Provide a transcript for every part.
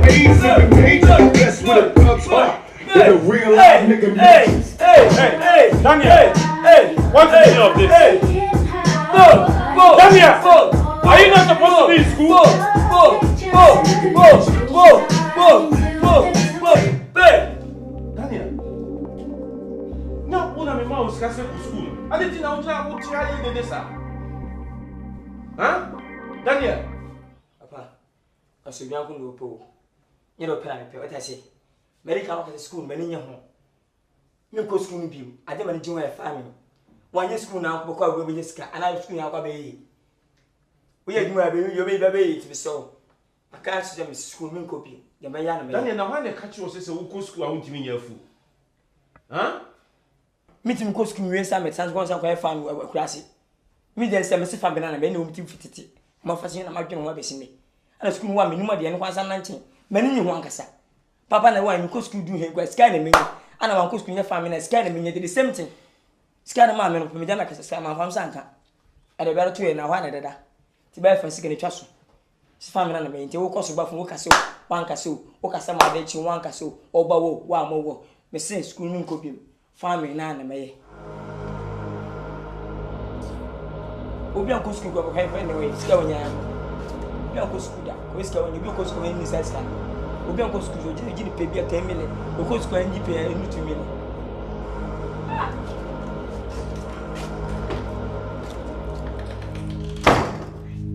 A's in the major, best with a thug's heart. In a real life nigga. Hey, Daniel. Hey, what's the meaning of this? Daniel, are you not supposed to be in school? Daniel. Now, what am I discussing for school? I didn't know what you in this. Huh? Daniel. Papa, I should be able to go. You know, what I say. Medical officer school, many young home. You go school with you. I didn't join a family. 1 year school now, because we will just and I school now. We are doing your baby to be so. I can't see them school in copy. The Mayana. Daniel, now when the catch was a go school, I won't mean your fool. Huh? Meeting go school, we some sans once I found were classy. Me then some family and many whom 50. My first year, I'm not going to be me. And a school 1 minute, and 119. Many you want to Papa na why because school do here go scan me and I want school your family scan me the same thing. Scan ma me no me jana kasa scan ma fam sanka. E de bere to e na wa na dada. Ti ba fa sika ni twa so. Si family na me nti wo koso ba fun wo kase o, wan kase o, wo kase ma de chi wan kase o, oba wo, wa mo wo. Me say school mi nko bi. Family na na me ye. Obi an ko school go ka fa anyway, sika wonya. Obi an ko school da. Ko sika wonya, obi ko school ni sai sika. Obi an ko school jo ji ni pay bi 10 million. O ko school ni pay ni 2 million.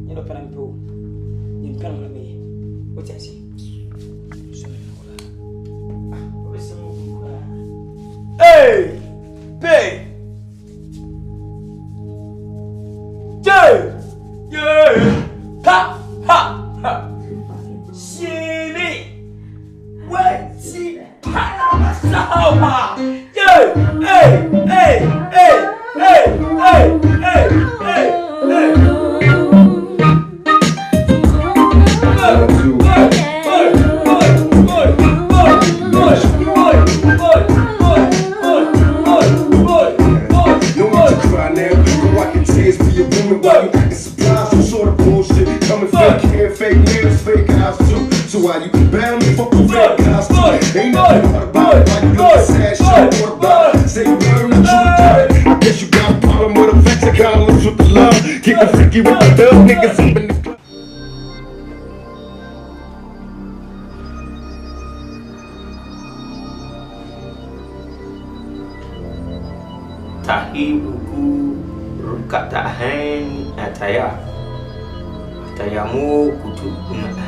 You know parampo. You can na me. What I say? Hey! Pay! Jay! Yeah! Ha! Ha! Ha! Silly! Wait! See! Ha! Yeah! Hey! Hey! Hey! Hey! Hey! Hey! Hey! Hey! So why you bound me for fake guys too? Ain't nothing about it. Why you look sad shit? What about it? Say you learn the truth. I guess you got a problem with affection. I gotta lose with the love. Getting freaky with the thug niggas up in the club. Tahibuku rukatahen ataya. Tayamu kutu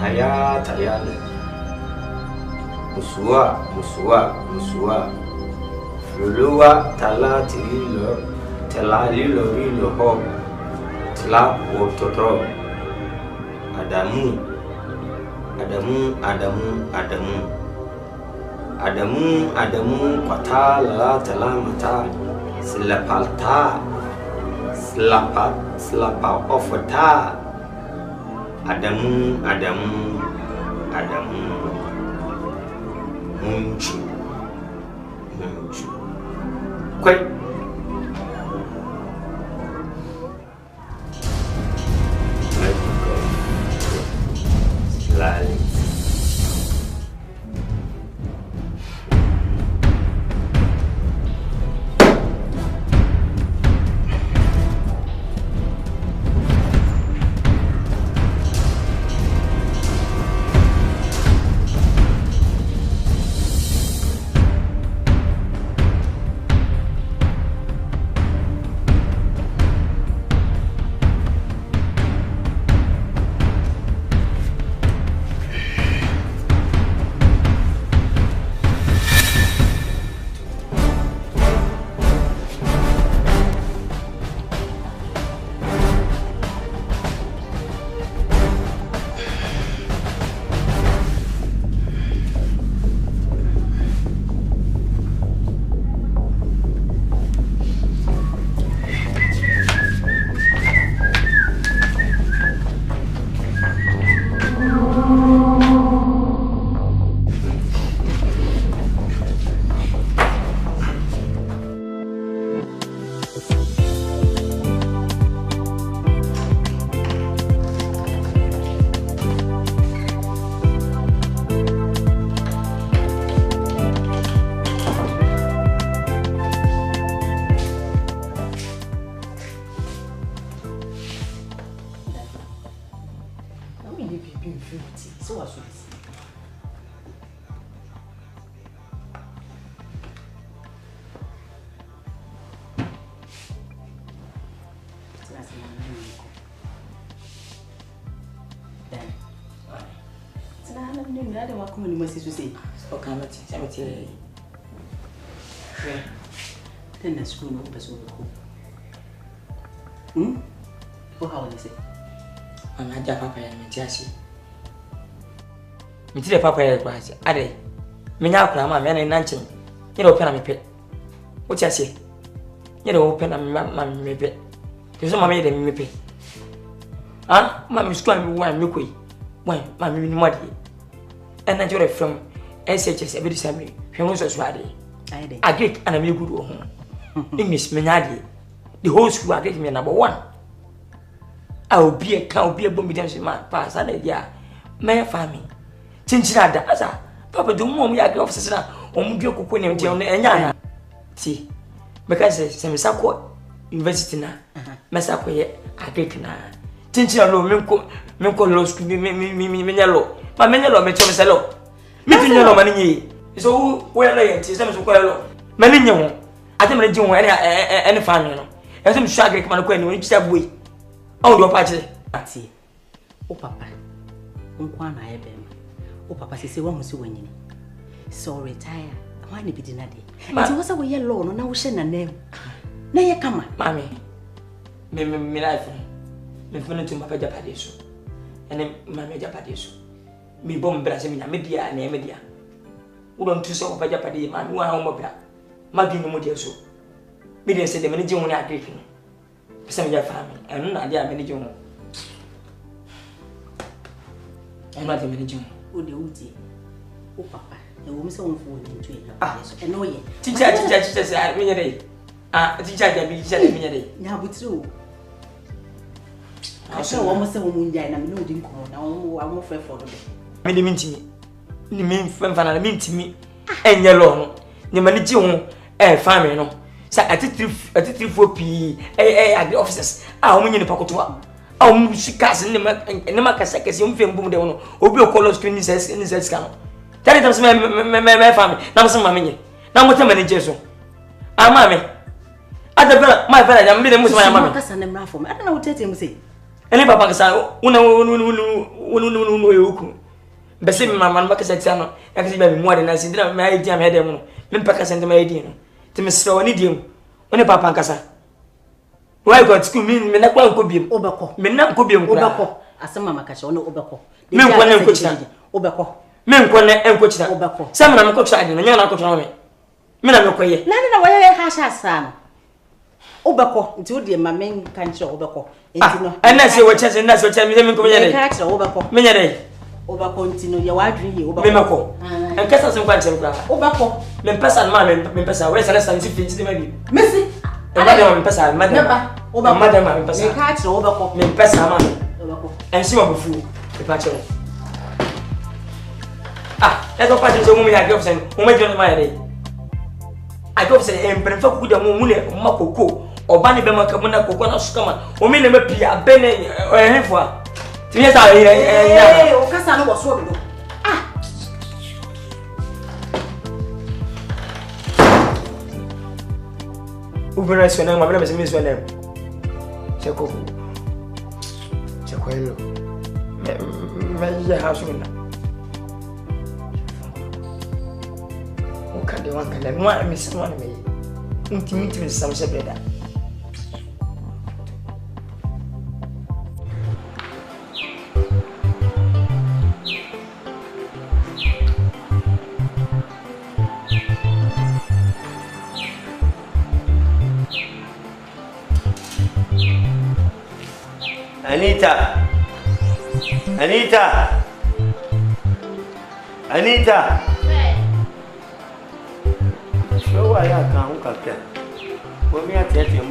haya tayana musua Luluwa tala lilo ho tala wototo Adamu kwata la tala mata slapa ofota Adamu Munchu Quite Slide I don't want to come to say. Okay, I'm cemetery. Then the school no person will how they say? I'm not Papa and Jessie. Me tell Papa was Ade. Me now cram my man in Nancy. You know, pen me pet. What I say? You know, open a man me pet. There's no mammy than me pet. Ah, Mammy scram one milky. Why, Mammy muddy. And I got from SHS every Sunday. She was a swadi. I get an amigo good home. English Menadi. The whole school are getting me number 1. I will be a cow, be a bombidance man, pass an idea. May family. Chinchilla, Asa, Papa, do more me a girl officer, or Mugio Queen and Yana. See, because some Sako University now, Massacre, I get now. Chinchilla, Minko, Low School, Minello, my Menello, Metrosello. Minello, Manini. So, where I am, systems of Quello. Manino, I don't do any family. As I'm shagging my queen, which that way. Oh, your party. See, oh, Papa, Unquan, I have him. Oh, Papa says, one was winning. So retire. I want to be dinner day. But it was a way alone, no ocean and name. Now you come, Mammy. Me life. Me fun to my Japadiso. And then my Japadiso. Me bomb Brasimina, media and media. Who don't do so for Japadi, man, who are home of that. Maggie no more so. Media said the manager when I drinking. Some of your family, and not their manager. I'm not the manager. Oh, the Uti. Oh, Papa, the woman's own food into it. Ah, and no, ye. Teacher, I mean a day. Ah, teacher, I be said a minute. Now, but true. I saw almost a woman die, and I'm no didn't call. Now, I won't fair for the day. Many mean to me. The mean friend, I mean to me. And yellow. The manager, family, no. A titty for P. A the officers. I win in the pocket. Oh, she cast in the Macasacas, young film boom down. Obi color screen says in his scan. Tell it my family. Now, some mammy. Now, what a manager. Ah, mammy. At the my brother, I'm meeting with my mamma. I don't know what to say. Any papa, Bessim, my man, Macasano, actually, more than I said, my idea, madam, Limpacas and my idea. To Miss Ronidium, when a papa casa. Why got school mean Menacqua could be Oberco, Menam could be Oberco, as some Macacho, no Oberco. Men one and coach Oberco. Men one and coach Oberco. Some of them coach I didn't know coach on me. Men are no way. None away has son. Oberco, to the main country Oberco. And that's your chance, and that's what I'm going to catch Oberco. Many over continue your wadri over Memaco and Cassa some quite Oberco. Mempesa, Mamma, Mempesa, where's the less than 50 maybe? Missy, Madame Mempesa, Madame, over Madame Mempesa, catch over Mempesa, and see what fool, the patcher. Ah, that's what patches a woman I go saying, who made you my day. I go say, and Brentford with a woman, Mako, or Banny Bema Cabana, Coconut Scammer, or Minima Pia, Benny, or a handful. Yes, I Cassano was so good. Ah, Uber, my name is Miss Venem. Chaco Chacoello. My house window. Who can the one can one miss one of me? Intimate some better. Anita. So I can't come. When we are taking him,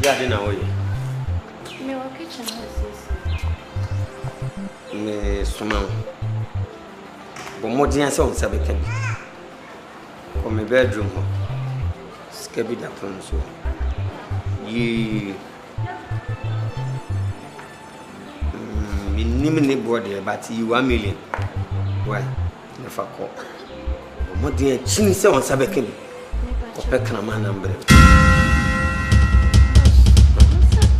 yeah, dinner away. Me wa kitchen Me suma. But more than so sabe from my bedroom. Scaby that from so. Ye minimum body, but you 1 million. Why? Never call. More than a chin so on Sabekin. Or Pekana man number.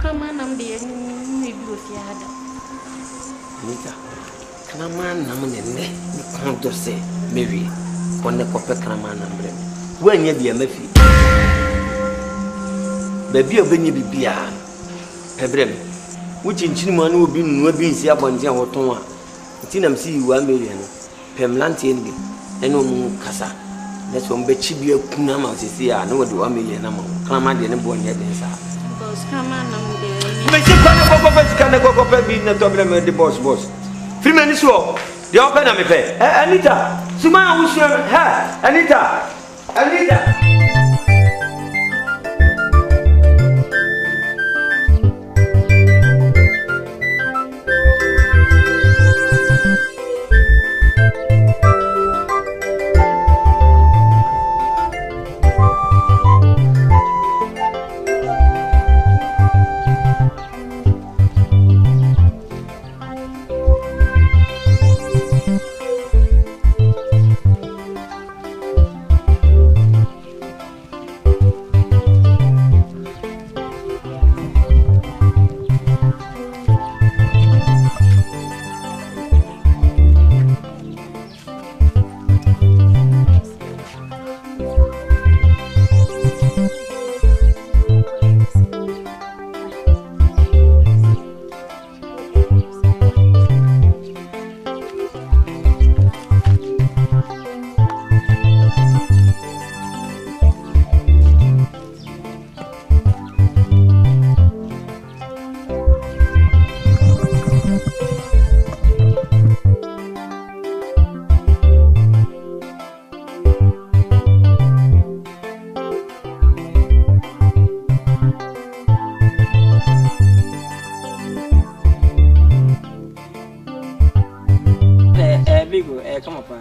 Come on. Nita, can a man named the Count to say, maybe, on the copper can a man number. When you be a Mephi, baby, a Benny be a Hebrem, which in Chinaman will be no being see upon Jan or Toma. Tinam see 1 million, Pemlanti and no Casa. That's one betchy be a Kunama, see, I know what 1 million amount. Clama didn't born yet inside. Because come on, But you can't go up and be in the problem with the boss. 3 minutes walk. The open and me pay. Anita, Suma, who's your hair? Anita.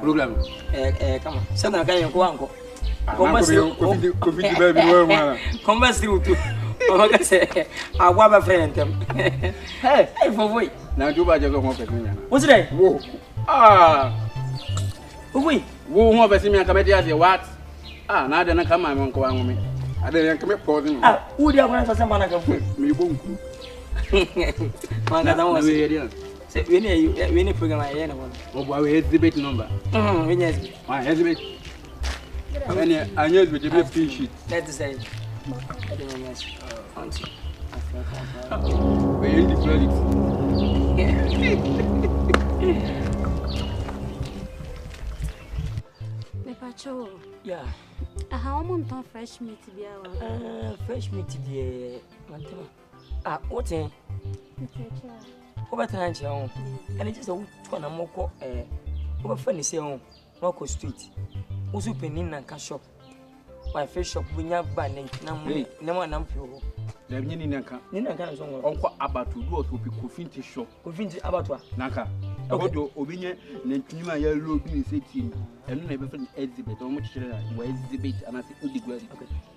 Problem. Come on. Sana kaya ko anko. Covid baby no mara. Converse tu. O ka se agwa ba friend tem. Hey, for boy. Na juba je zo mo pese nya. What's that? Wo. Ah. Uwi. Wo mo pese mi aka me dia say what? Ah, na de na kama me nko wa ngome. Ade yan kame pause ni. Ah, udi akwa sa samba na ka fu. Mi bonku. Manga da mo we here. Say we ni program aye na mo. O bo we exhibit number. We ni exhibit. Ah, exhibit. Any anyes be be pin sheet. Let us say. I don't know yes. Auntie. We in the credit. Me pacho. Yeah. Aha, o monton fresh meat bia wa. Fresh meat de mantema. Ah, what eh? Ko ba tan che on. Ene je so to na moko ko ba fa ni se on. Moko street. Usu penin na ka shop. My fish shop bunya ba na ma na mpio. Da bi ni nanka. Ni nanka na so ngoro. Onko abatu do so bi kofinti shop. Kofinti abatu a. Nanka. Odo obinye na ntwima ya lo bi ni seti. Enu na be fa exhibit o mo chire na wa exhibit ana se udigwari.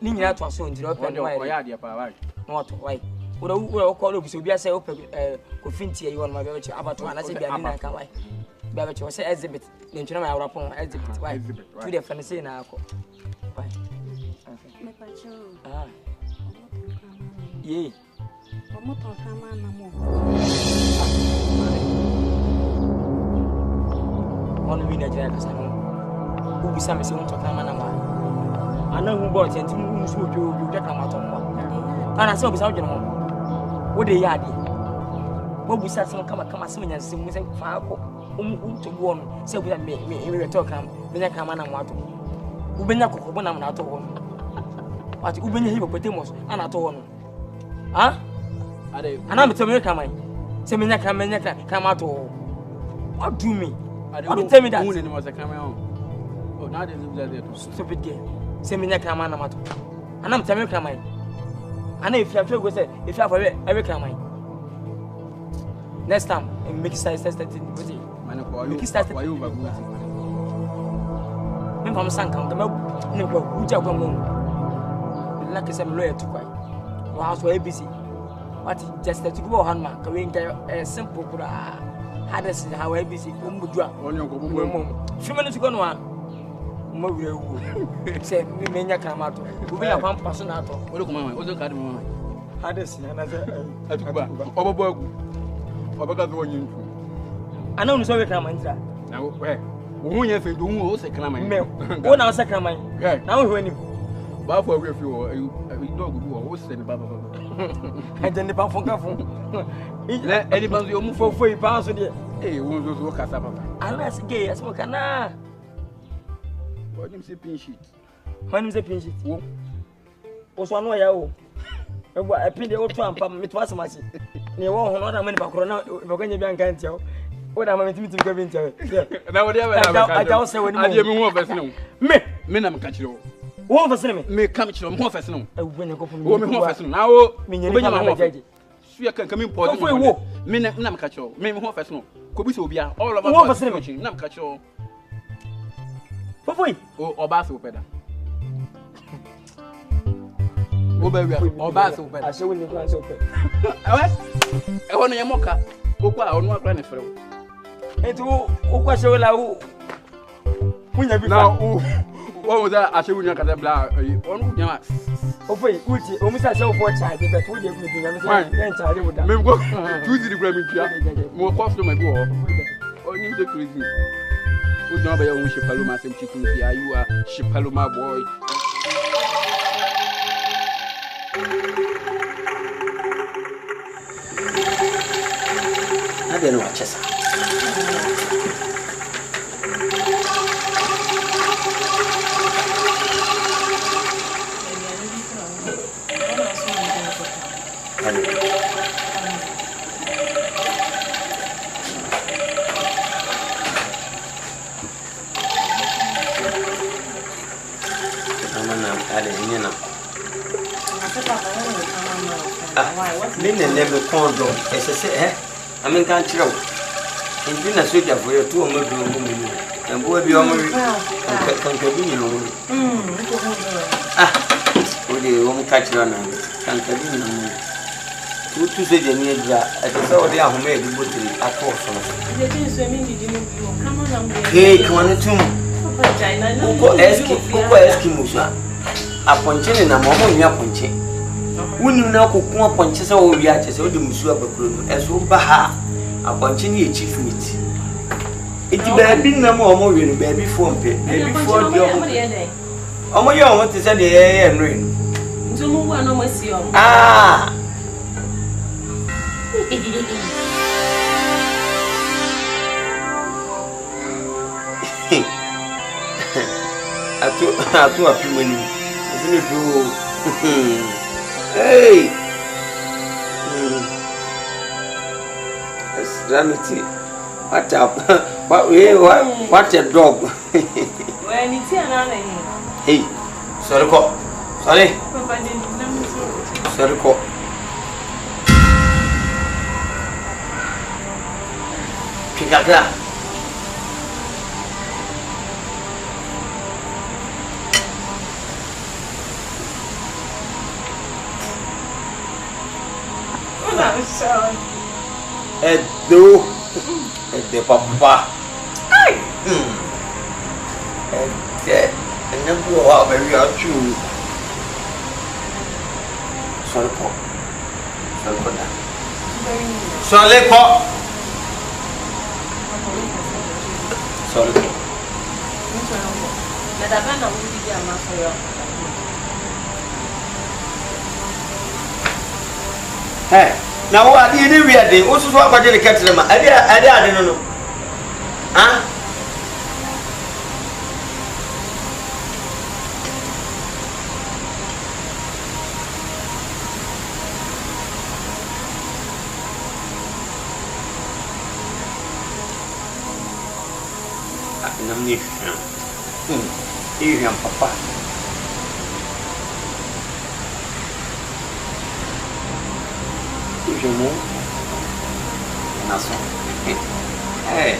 Ni nyina to aso ndire open no why. O ya de pa why. No to why. Ura ko lo bi so bia say open kofinti ayi won ma be che abatu ana se bia ni nanka why. Bia be che o say exhibit. Ni ntwina ma ya wora pon exhibit why. To the fan say na akọ. Why? Me pacho. Ah. Ye. O monton kama na mo. One we Nigeria kasa no. Who be some say won talk na ma. Ana hu bo tent mu so ojo da kama to mo. Ana say obi sa ojo no. Wo de ya ade. Wo bu sa se kama se nya se mu se fa ko. To go on say we talk am. Me nya kama na mo ato. Wo benya kokko na mo na ato ho. What ubenya hippopotamus ana to ho no. Ah? Ade. Ana me tell me come say me nya kama to. What do me? What tell me that? Who ni mo say come on. Oh, now they live there too. Stupid girl. Say me nya kama na mato. Ana me tell me come ana if you go say if you for every come next time make it start Man ko you over go. Me pam sanka ngam ne ko uja kwa mo. La ke sem lawyer to kwai. Wa so ABC. What just to go on man ka we nka simple kura. Hardest how ABC umudua. Onyo ko bubu. Fimene to go no a. Mo wure wu. Say me nya kramato. Wo be ya pampa so na to. O de ko mama, o de ka de mama. Hardest na say Atukuba. Obobo agu. Obaka zo onyin tu. Ana unu so we kraman tira. Na we. Wo nya fe do hu o se kraman. Me. Wo na o se kraman. Na wo hwani. Ba fo we fi wo dog bi wo o se ni ba. Ede ni ba fon ka fon. Na eni banzo yo mu Fofo yi pa so de. Wo zo kasa papa. Ana se ge asmo kana. Wo nim se pin sheet. Hwanim se pin sheet. Wo. O so anu ya o. Ebo epin de o to ampa me to asemase. Ne wo ho no da mani bakoro na be kwanye bi anka ntia o. O da ma me timi kwa bi ntia o. Na wo de ba na ka. Aja o se woni mo. Ade mi ho ofese no. Me na me ka kire wo. Wo ofese me. Me kam kire wo ho ofese no. Ewu nya ko fun Wo me ho ofese no. Na wo me nyani ka ma jaji. Suya kan kami pause wo. Me na me ka kire wo. Me ho ofese no. Ko bi se obi a all of Wo ofese me. Na me ka kire wo. Fofo yi. O oba se opeda. Wo ba wi oba se opeda. Ashe woni ko anse opeda. Ewo no ye moka. Okwa onu akra ne frɛ wo. Enti wo kwa se wala wo. Munya bi fa. Na wo da ashe wunya ka da bla onu nyama. Fofo yi uti o musa se wo for charge bet wo de ku bi nyame se yen charge wo da. Me go 2 di gra mi tua. Mo customer bi wo. Onyi de crazy. Wo do ba ya wo shipaloma sem chiku fi ayu a shipaloma boy. Ade no achesa. Nene never condo, as I say, I mean, can't you? And you not switch up for your 2 or more and boy be on can convene. Oh, the woman catch you on can convene. To say the near at the saw they are made the booty at force. Hey, come on, Coco Eskimo, a ponching and a moment, you're ponching. When you know Coco ponches over yachts, or the Musu of a crew, as well, Baha, a ponching a chief meat. It may be no more than baby for baby for the oh, my young, what is that the air and rain? Ah. I do a few minutes. Isn't it true? Hey! Ramity. What up? What a dog. When it's another. Hey, sorry, cop. Sorry. Sorry, cop. Pick up that. Edo, ede papa. Ay. Ede, never go out very true. Sorry, pop. Sorry, pop. Sorry, pop. Sorry, pop. Hey. Now what do you do here? They also swap at the catch them. I don't know. Huh? I'm papa. Je m'en nason. Hey.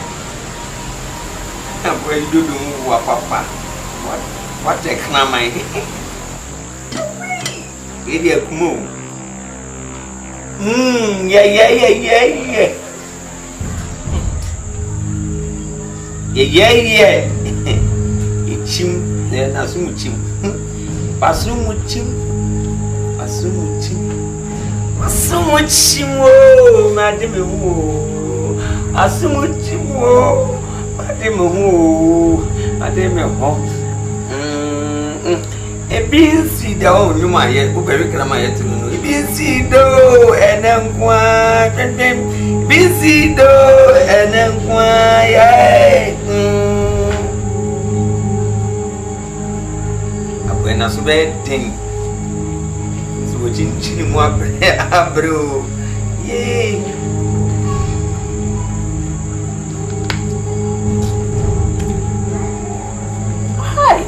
Boy, you do what papa. What a clammy. Idiot moon. Yeah. Yeah. It's him, then Asumuchim. Pasumuchim. So much, Madame. Asumuchiwo. Ade me ho. Ade me ho. Ebinsi da o nyuma ye, o beri krama ye tunu no. Ebinsi do enenkwa, ebinsi do enenkwa ye. Abena so be ding. So chinchini mo abro. Ye. Hi,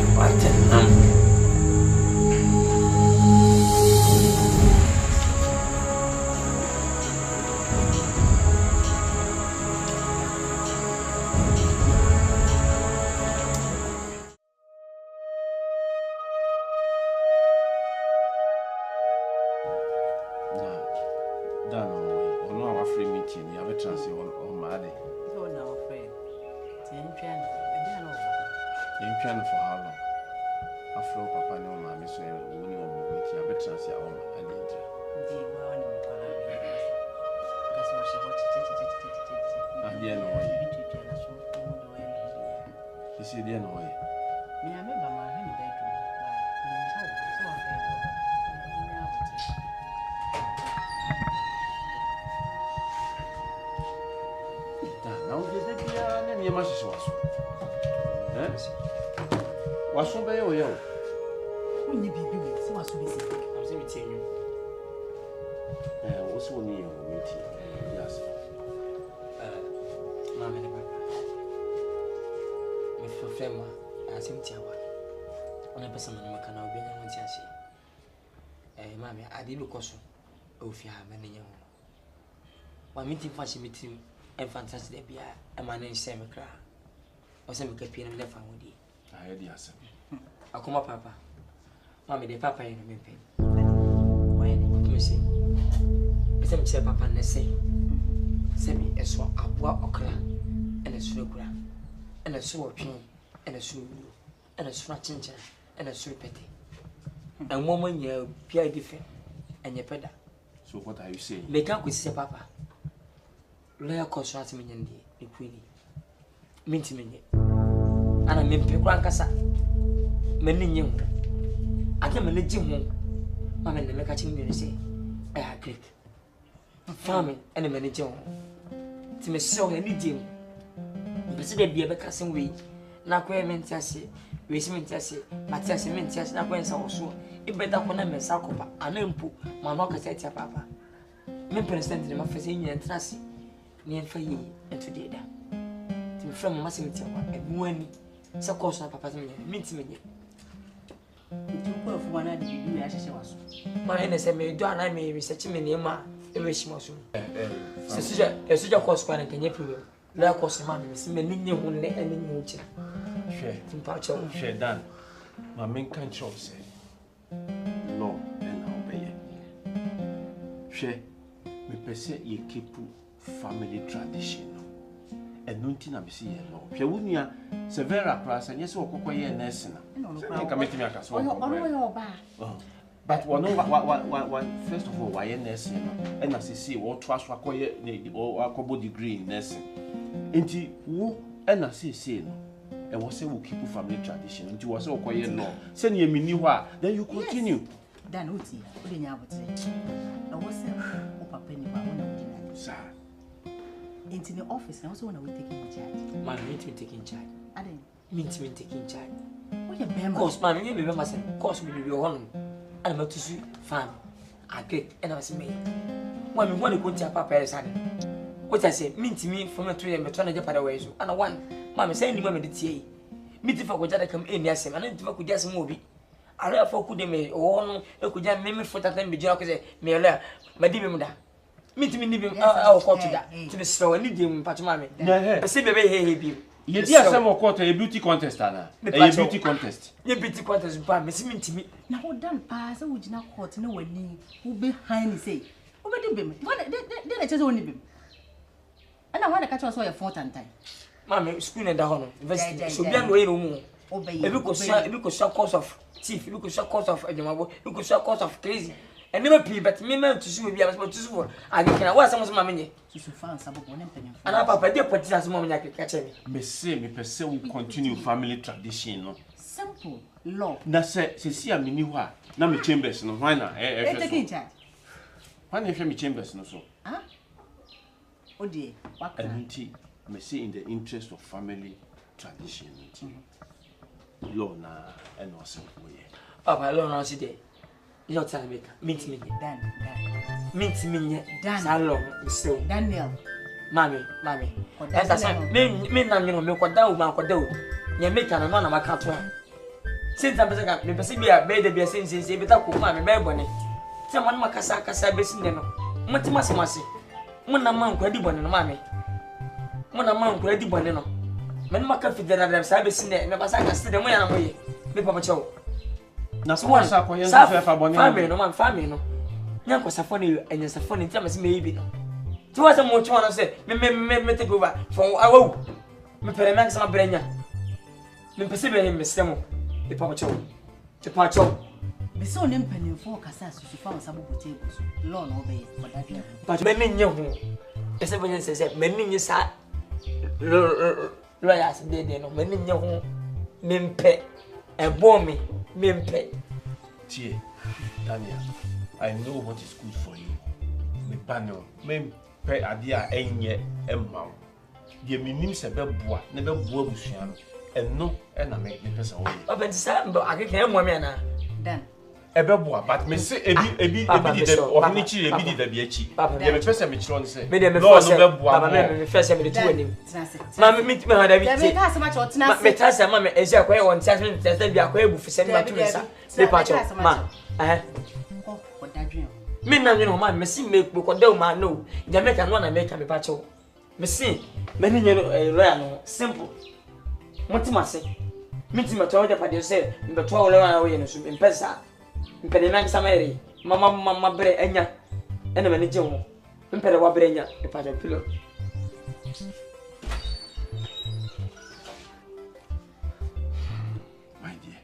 what meeting fashion meeting and fantastic be a man named Nsem cry. Or some capian and never would he. I heard yes. I come up, Papa. Mammy, the papa in a pen. Why, you say? Some say Papa and say, send me a swap, a walk okra, and a snooker, and a sword pin, and a shoe, and a scratching chair, and a sweet petty. And woman, you appear different, and your pedal. So, what are you saying? Make up with say, Papa. Lawyer consults me in the queenie. Minty me. And I mean, Pecrancasa. Many young. I came a legit home. Mamma never catching me say, I had click. Farming and a manager. To me, so any gym. But today be a casting way. Now, queer mentassi, racementassi, matassi mentas, now when so. It better when I miss Alcopa, and then put my knocker set your papa. Men president in my facing and trusty. Near for ye and today. To be from Massimo and when so close on Papa's means me. It took well for 1 hour to do as she was. My NSM may do and I may research me near ma, a wish motion. A such a course when I can yep you. There cost mammy, many new one let any new chair. Share done. My main control say. No, and obey. Share, we perceive ye keep family tradition. And nothing I'm seeing law. Pewunia, severe class, and yes, or cocoa nursing. But one first of all, why nursing? And as you see, what trust acquire or a degree in nursing. Inti who and as you say, and was say will keep family tradition until was so quiet law. Send you me new then you continue. Dan Uti, putting out I was a penny by sir. Into the office, I also want to take in charge. My meet me taking charge. I didn't meet me taking charge. What a course, my name is myself, course me your own. I'm about to see farm. I get and I was made. When we want to go to Papa is what I say, mean to me from a tree and be trying to get away. And I want Mamma saying, Mamma, the TA. Meet if I could come in, yes, and I could just move it. I therefore could make one, you could just make for that time be jockey, may I, my dear mother. Meet me, our quarter to the slow and need him, Patmami. I say, baby, hey, you dear some more quarter a beauty contest, Anna. A beauty contest. Your beauty contest, but Miss Minty. Now, done pass, I would not quote no one who behind say. Over the beam. Then I just only beam. And I want to catch us for a 4th time. Mammy, spoon and the honor. So be away no more. Obey. If you could show cause of thief, you could show cause of animal, you could show cause of crazy. and never pee, but me meant to see me as much as I can was some mammy. You should find some and our papa dear put as moment I can catch me. Me say me per se will continue family tradition. No? Simple law. Na say see a mini wa na me chambers no why na why na me chambers no so. Ah? Oh dear. What can me say in the interest of family tradition. Law na and also Papa law na today. Your time maker. Meet me. Dan. Meet me. Dan. Salon. So Daniel. Mommy. That's me na you know me kwada ma kwada o. Nya make na no na maka to. Since I'm saying me pese bia be de bia since e beta ko ma me be bone. Say mo na makasa be sin de no. Moti masemase. Mo na man kwadi bone no mame. Mo na man kwadi bone no. Me na maka fidera dem sa be sin de me basa ka sin de mo ya na mo ye. Me papa chew. Na so wa sa ko yen so fa bone. Family no. Nya ko safoni enya safoni ti amase me yibi no. Ti wa se mo chew na se me take over for awu. Me pere me sama brenya. Me pese be me semo. Me papa chew. Ti pa chew. Be so nem panin for kasa su fa on sabu table so. Law no be for that level. But me nye ho. Ese bo nyen se me nye sa lawyers de no me nye ho. Me mpe ebo me mpe. Tie Daniel, I know what is good for you. Me panel, me pe adia enye emma. Die minim se be boa, ne be boa busua no. Eno na me pesa wo ye. Open sa mbo akeke mo me na. Dan. Ebe boa, but me say ebi di de ohinichi ebi di da bi achi. Ye me pesa me chiro nse. Me de me no force. be boa. Papa me first me de tu anim. Ma me ha da bi. Me ka se ma cho tena se. Me ta se ma me ezi akoye on tia se tese bi akoye bu fise ma tu nsa. Me pa cho. Ma. Oh, what that dream. Me na nwe ma me si me ko da ma no. Jamaica no na make me pa cho. Me si me ni nye lawyer no simple. Motima se. Me ti ma to da pa de se me to wo lawyer wo ye no so me pesa. Mpede na ngisa mere mama bre enya ena mani je ho mpede wa bre enya e pa pilo My dear,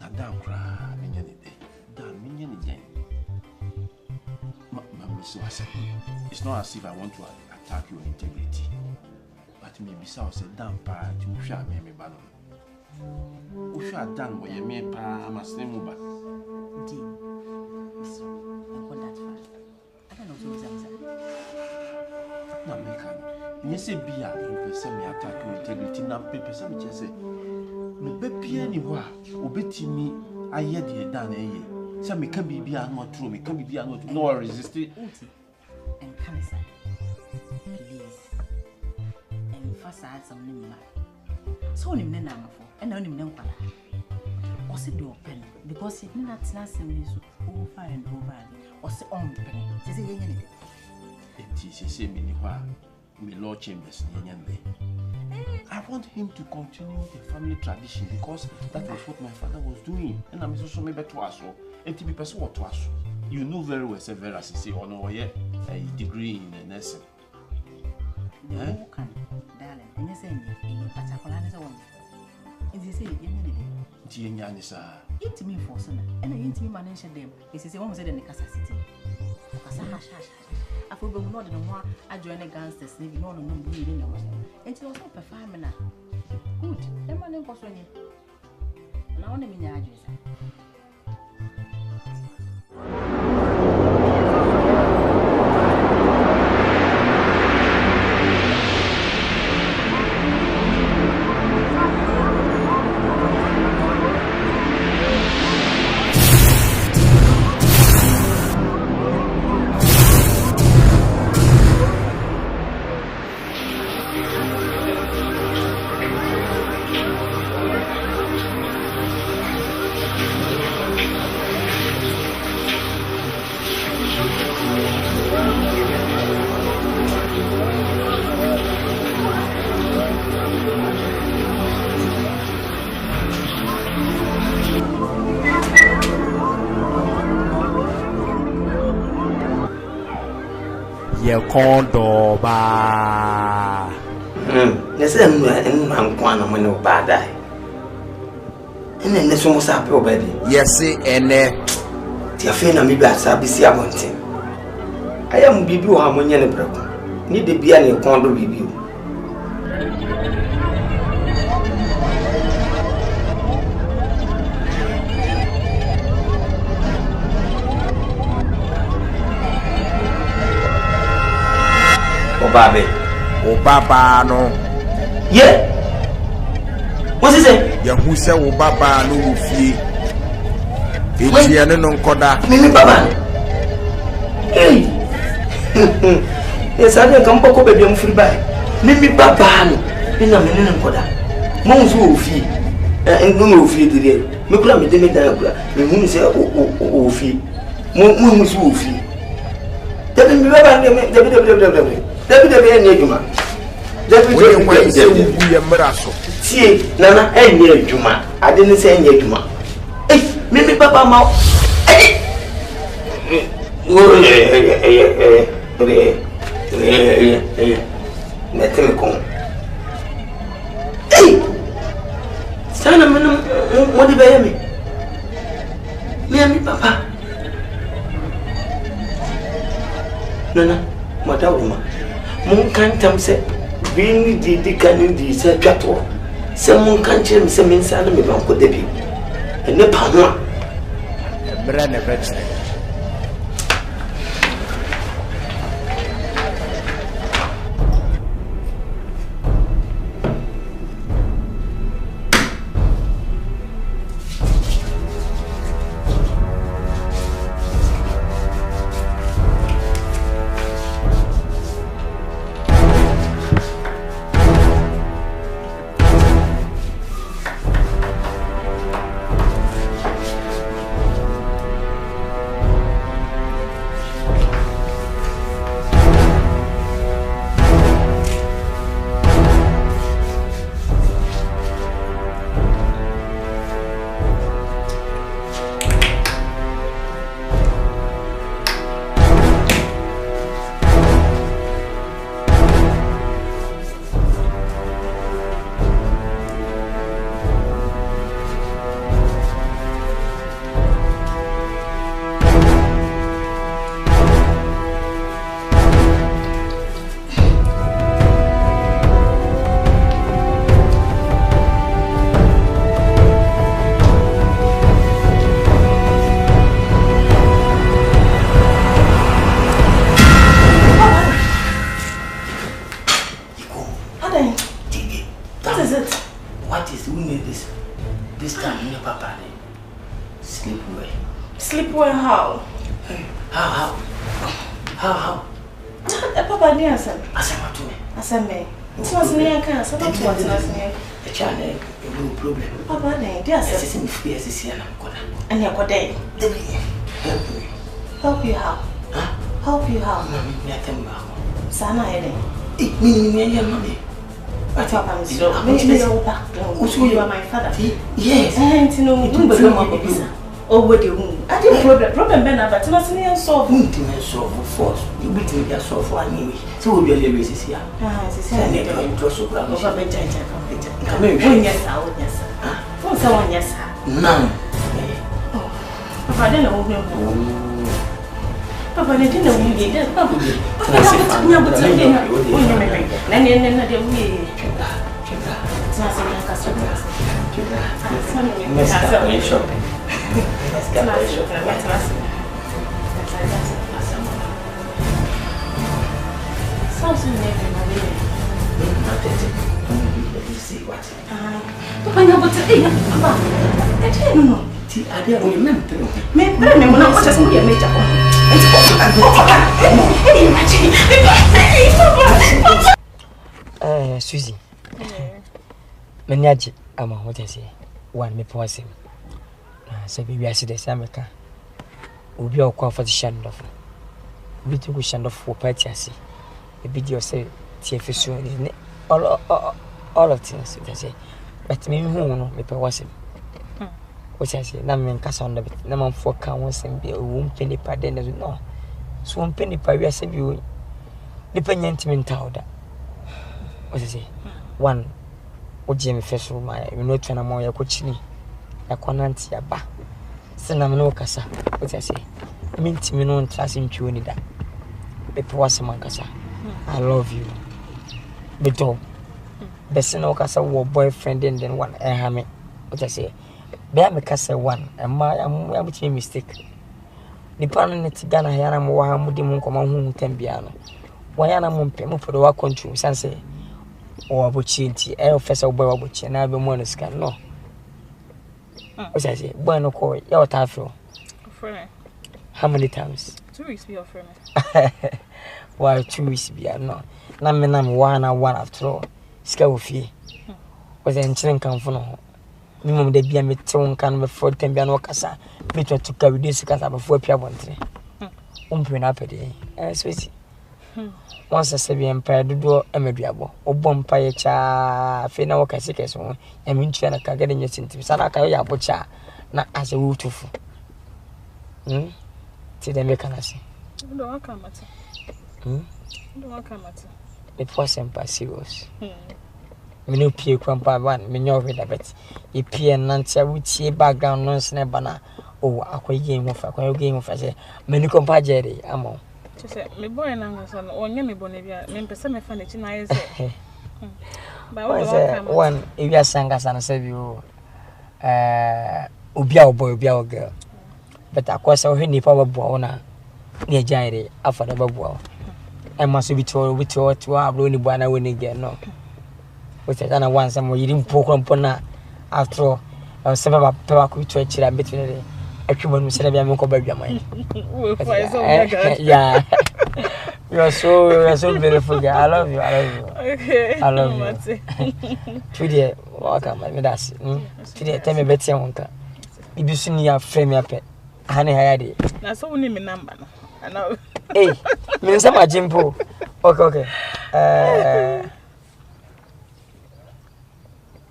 na down cry minya ni day. Down minya ni day. So I said, it's not as if I want to attack your integrity, but maybe so I said down pa to share me bano. Usha dan wo ye me pa amasemu ba. Deep. So, I got that far. I don't know what to say. Na me kan. Nye se bia me pese me attack your integrity na me pese me chese. Me be bia ni ho a obetimi aye de dan na eye. Se me ka bibia no true, me ka bibia no true. No resist it. And cancer. Please. And first I had some name. So nim na na for. And now nim na kwala. O se do open because it na tina sem so over and over again. O se on pen. Se yenye ne. Enti se me ni ho a me law chambers ni yenye. I want him to continue the family tradition because that was what my father was doing. And I'm so maybe to us. And to be person what to us. You know very well, say very as you say, or no, yeah, a degree in nursing. The who can, darling, and you say, in particular, is a woman. And they say, Yan is eat me for son, and I intimate manage them. It is a woman said in the Casa City. I forgot more than one. I joined the gangsters, living on no bleeding. And she was not performing. Good, the money was on you. Now, only me, ye kondo ba nese man kwana mo no bada ene ne so mo sa pe obedi yes ene Tia fe na me bi asa bi si abonten. Ayam bibi o hamonye ne brako. Ni de bia ne kon do bibi o. Obaba no. Yeah. What's he say? Ya who say Obaba no fie. Eti ene no nkoda. Mimi baba. Hey. Yes, I don't come back baby am free by. Mimi baba no. Ina me no nkoda. Mo nso ofie. Ngo ofie dire. Me kula me de me dan kula. Me hu say ofie. Mo nso ofie. Dabi mi baba dabi enye adwuma. Dabi ye mraso. Tie nana enye adwuma. Ade ne say enye adwuma. Eh, mimi baba ma. Eh. Netem kon. Eh. Sana menum mo di baye mi. Mi papa. Nana, madawuma. Mun kan tam se bin di kanin di se twato. Se mun kan chem se min sa na me ban ko debi. Ene pa ho. Emra ne vetre. Help you how? Help you how? Sana ede. Me money. What happened? You are my father. Yes. And you know, oh, what do you? I didn't problem Ben, but you must not solve. Solve force. You beat me just solve for anyway. So we'll be a little bit here. It's a yes. None. Papa, I don't know. Papa, I didn't know you did. Papa, Susie. Menyaji ama hote se one me pose. Se bi wiase de America. Obi o kwa for shandof. Obi tu shandof for party ase. E bi dio say TFSU ni all of things they say. But me hu no me pose. What I say na me nkasa on bit na man for kan won sem bi o mpeni pa de no. So mpeni pa wiase bi o ni panyantimi ntawda. What I say? One Ojemi first room, I know China more Yakochini, a conant yaba. Senamino Cassa. What I say? Mint me no trust in Tunida. Bepoas Mancasa. I love you. Beto. Bessino Cassa war boyfriend and then one hammy. What I say? Bear me Cassa one, and my I'm between mistake. The planet Ghana Yana Mohamudim Common Tembiano. Why am I moving for the work country? Sanse or opportunity, air officer boy, which and I be more scan. No. What I say? Bueno, call your taffro. How many times? 2 weeks be your friend. Why 2 weeks be no? Nam 1 after all. Scale fee. Was an chin come for no. Minimum de be a meton can before Tembiano Casa. Me to carry this casa before Piamontre. Up a day. Sweetie. Once a Sabian empire do a mediable, or bompire cha, Fena or Cassicas, and Minchana can get in your symptoms. Sanaka Butcha, not as a wood to fool. See the mechanism. Don't come at it wasn't by serious. Menu peer crumpa one, menu with a bet. A peer Nancy would see background nonsense banner. Oh, a game of a game of a menu compagere, amo. Me boy and Anderson, or Yammy Bonavia, men person funny tonight. One, if you are Sangas and save you, Ubiao boy, Ubiao girl. But of course, our Henny Power Bona near Jairi, after the bubble. I must be told with your 2 hour only one I win again. No, which I don't want some you didn't poke on Pona after all. I was several pepper to a chill between a human who said, I'm going to mind. Yeah, you're so beautiful. Girl. I love you. Okay, I love you. Today, welcome. That's today. Tell me better, Wonka. If you see me, frame your pet. Honey, I had it. That's only my number. I know. Hey, means I'm a Jimpo. Okay.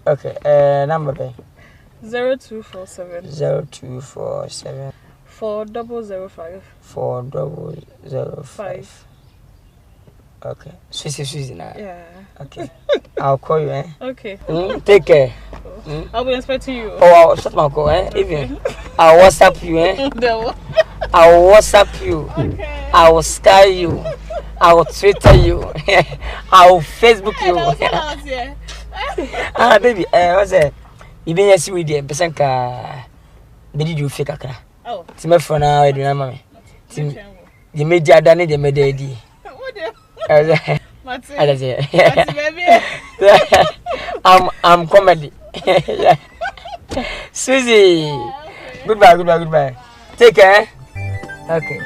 Okay, number pay. 0247 0247 4005 4005. Okay. Susie now. Yeah. Okay. I'll call you, eh? Okay. Take care. I'll be expecting you. Oh, I'll shut my call, eh? Even I'll WhatsApp you, eh? I'll WhatsApp you. Okay. I will sky you. I will Twitter you. I will Facebook you. Baby, what's that? You been here with the Besanka. Did you fake a car? Oh, it's my phone now. I do not, mommy. The media done it, the media. I'm comedy. Susie. Goodbye. Take care. Okay.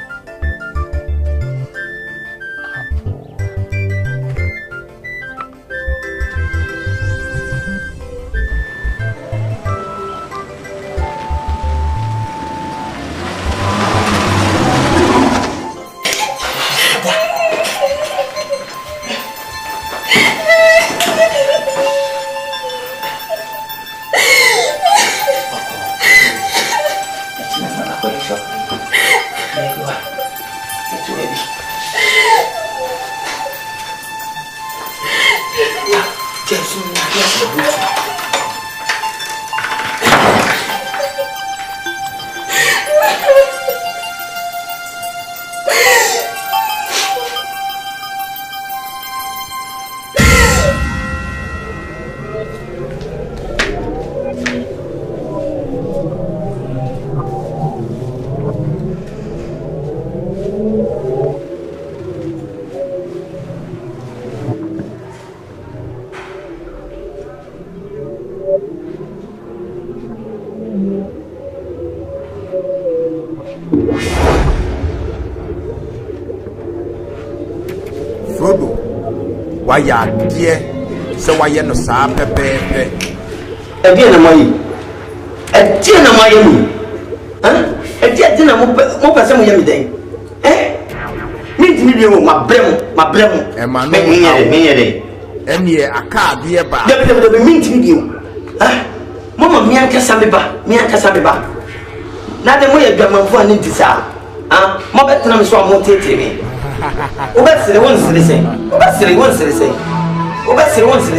Frodo, why ya dear? So why you no sa pepe? Again, am I? Again, am I? Huh? Again, am I? Mo person mo yami day. Me my brem. E ma no. Me yere. Eni aka dear ba. The mint video. Mama, me ankasa me ba. Na de mo ye dwamanfo ani ntisa. Mo betena me so mo tete me. Obesere won sere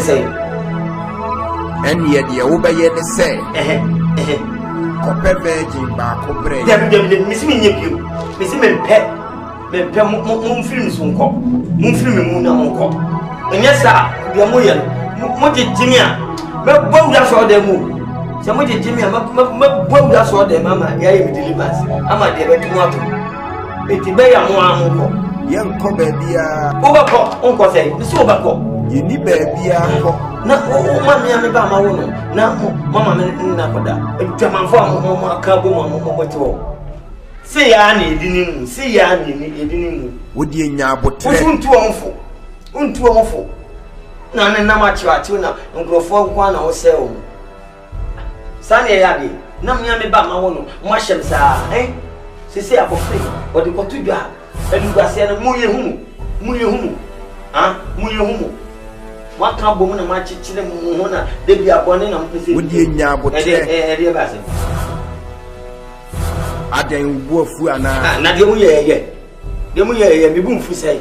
say. Eni ye de wo be ye ne say. kope virgin ba ko bre dem misi me nyebio misi me mpe mo film so nko mo film mu na mo nko enya sa bia mo ye mo jimi a me bawura so dem mu se mo jimi a me bawura so dem mama ya ye me deliverance ama de be tumo ato eti be ya mo anko ye nko ba bia o nko say misi o ba ko ye ni ba bia ko na o mama me ba ma wo no na mama me na koda twamanfo mo aka bo mo to se ya na edinimu se ya na edinimu wodi enya abotre untu onfo na ne na ma chiwachi na nkrofo kwa na wo se o sane ya bi na mnya me ba ma wo no mo ahyem sa se akofre odi ko tudwa edugwa se na mu ye humu wa ka bo mu na ma chichire mu ho na de bi abone na mpese wodi enya abotre e ba se aden bu afu ana na de mu ye me bu mfu sai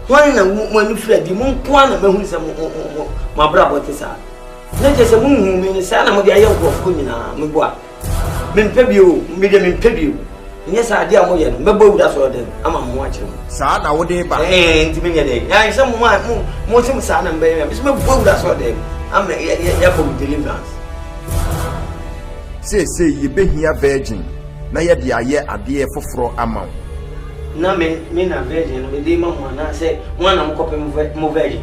wan na mo ani fira di mo nko na mahun se mo abra bote sa na je se mo hu me ni sa na mo de aye nkofo nyina me bo a me mpebio me de me mpebio nye sa ade a mo ye no me bo wura so de ama mo akire mo sa na wo de ba nti me nye de ya se mo sim sa na mbe me bo wura so de ama ya for deliverance say ye behia virgin na ye de aye ade foforo ama na me na virgin me de mamu na say mo na mo kope mo virgin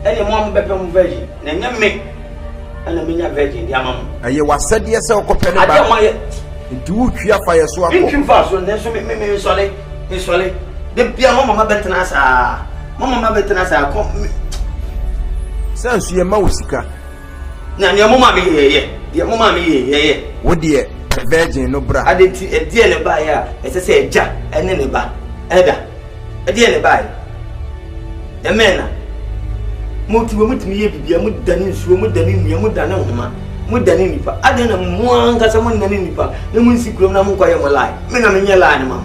ene mo bepe mo virgin na nya me ana me nya virgin de ama mo aye wasade se okope ne ba ade mo ye nti wo twa fa ye so akọ ntwi fa so ne so me sole de bia mama betena sa ko sansu ye ma wosika na ne mama me ye wo de virgin no bra ade ti e ne ba ya ese se eja ene ne ba eda e ne ba e mena mutimi ye bibia mu dani nsuo mu dani nua mu dani homa mu dani nipa ade na mu anka se mu dani nipa ne mu nsikuro na mu kwaye mo lai me na me nye lai ne ma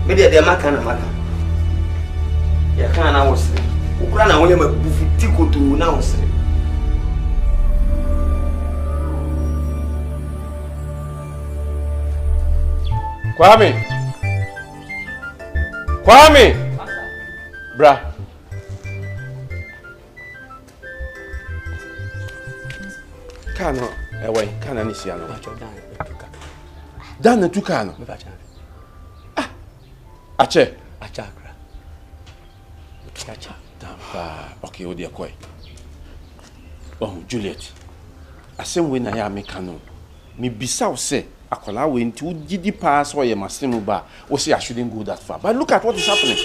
me de maka na maka ya kana wosre ukura na wonye mabufi tikoto na wosre Kwame bra Kano ewe kana ni siano Dan tu kano ache achakra okay o de koi Juliet asem we na ya meka no me bisa wo se akola we nti wo gidi pass wo ye masemu ba wo say I shouldn't go that far, but look at what is happening.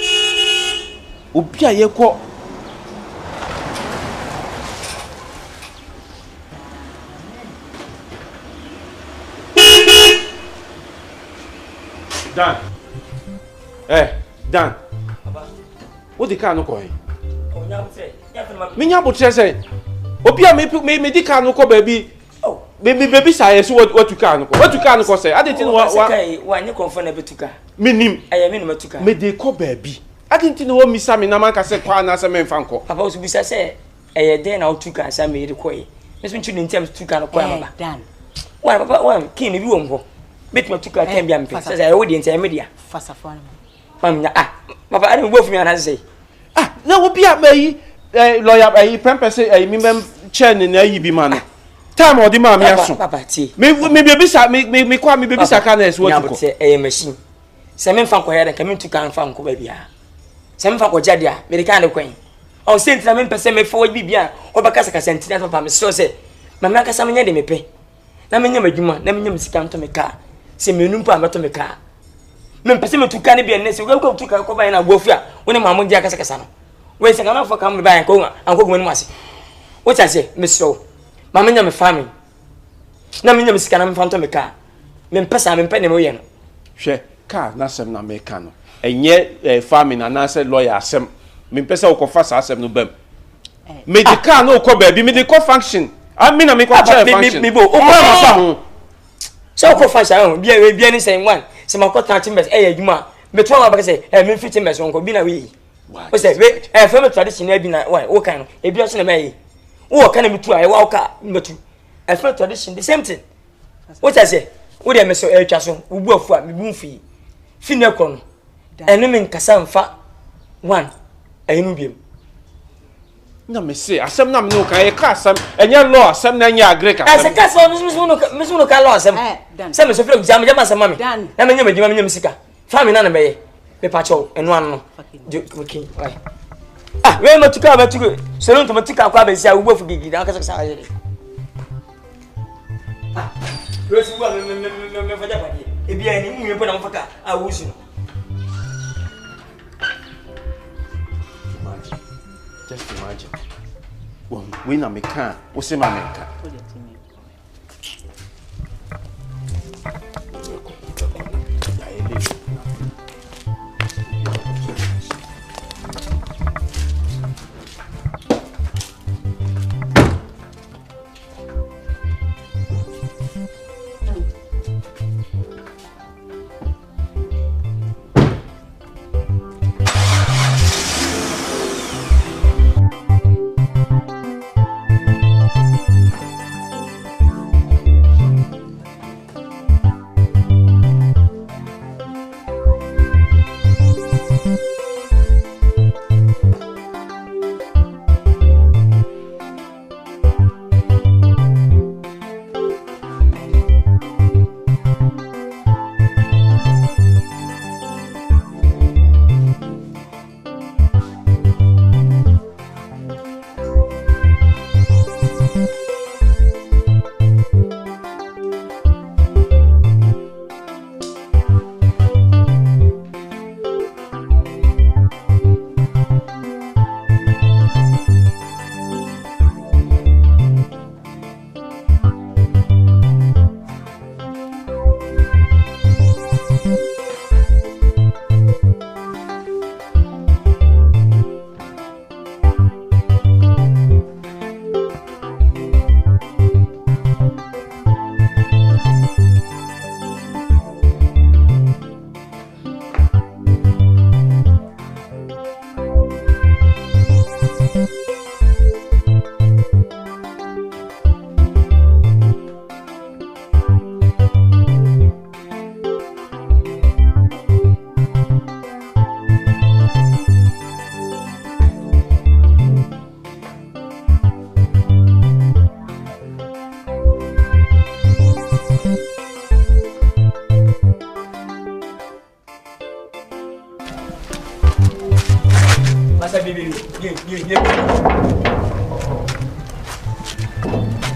Obi aye ko Dan what the car no ko me nya botre say obi a me di car no ko baby baby say so what you car no ko say I didn't know wa nye konfo na betuka me nim aye me no matuka me dey ko baby I didn't know what misa me na man ka say kwa na say me mfa nko papa osu bisa say eye den na otuka say me dey ko yi me so nchu ni ntem tuka no ko baba Dan wa papa wa kin ni bi wo mho betima tuka tem bia mpe say wo dey ntem me dia fasafo na mamnya papa ari mbo fumi ana say na wo bia mai lawyer prempe say mi mem chair ni na yi bi ma no time odi ma me aso papa ti me baby sa me kwa me baby sa ka na eso wo tuko say machine se me mfa nkoya da ka me tuka mfa nko ba bia se me mfa ko jade a me de kan de kwan o sent na me pese me fo bibia o baka saka sentina papa me so say mama ka sa me nya de me pe na me nya madwuma na me nya musika nto me ka se me nu mpa meto me ka me pese me tuka ne bia ne se wo tuka ko ba na gbofu a woni mamu dia ka saka no we se kana fo ka me ba ko anko gum ni ase wo cha se me so mama nya me family na me nya musika na me fanto me ka me pesa me pe ne mo ye no hwe ka na sem na me ka no enye family na say lawyer asem me pesa wo ko fa sa asem no bam me de ka no ko ba bi me de ko function me na me ko chair function me bo o ko fa ho so ko function bia ni say one se ma ko tan chambers adwuma me to ma ba say me fit chambers won ko bi na we o say we family tradition na bi na wo kan no e bi o se na me wo kan na me tu aye wo ka me tu a friend tradition the same thing. What I say? What am I so elchaso? Ubu afua mi bunfi. Fine kono. Enemy kasa mfa one. Ayinu biem. Na me say asem na me no ka e ka asem enye law asem na enye agree ka. Asa ka so miss no ka law asem. Say me so feel jam asem mami. Na me nyama djuma me nyama sika. Family na me pe pa cho enu an no. Okay. Why? Ah, we matuka so no matuka kwa be sia ubu afu gigi na kasa sa ayere. Ah, we si wa me faja pa di. E bia ni mu na mfaka a wusu no. Just imagine. Well, when I can, what's in my mentor?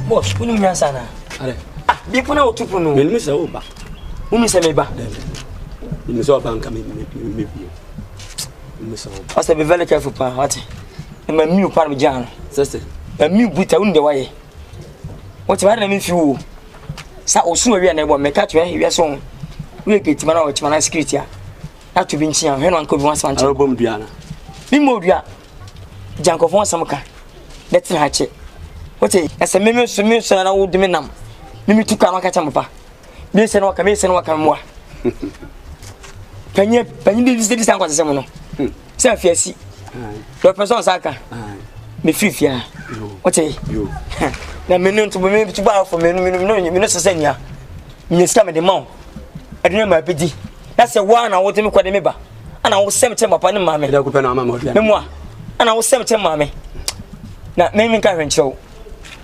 Boss, kuni mnya sana. Are. Ah, bi puna otupu no. Me nimisa wo ba. Umi se me ba. Nimisa wo ba nka me bi. Nimisa wo. Asa be very careful pa, what? E ma mi kwa me jano. Sese. E mi buta unde waye. What ba na me fi wo. Sa osu awi na e bo me ka twe wi so. We ketima na o na security a. Na to bi nchia, he no anko bi wansa nchia. Arobom duana. Bi mo dua. Jankofo samka. Let's hache. What say? As a meme so na wo dimi nam. Mimi tuka na kacha mpa. Me se no waka mwa. Panyi di san kwase mo no. Se afiasi. Do person saka. Me fifia. What say? Yo. Na me no to me to ba for me no se nya. Me ska me de ma. Aduna ma pedi. Na se wa na wo temi kwade me ba. Ana wo sem che papa ne ma me. Da ku pe na ma mo dia. Me mo. Ana wo sem che ma me. Na me nka hwenchew.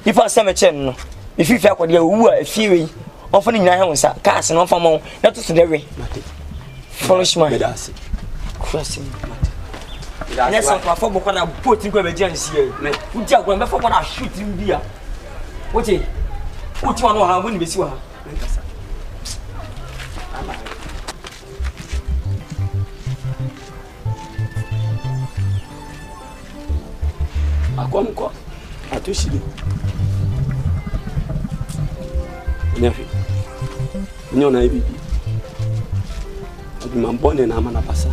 If I send a chen, no, if you feel what you are a fury, often in your house, cast and off among not to the way. Foolish man, that's crossing. That's not for what I'm putting to a agency here. Would you go before what I shoot him beer? What you want to know how wouldn't be sure? I come, I to see you. Nefi. Nyo na ibi. Odi mambone na amana pasa.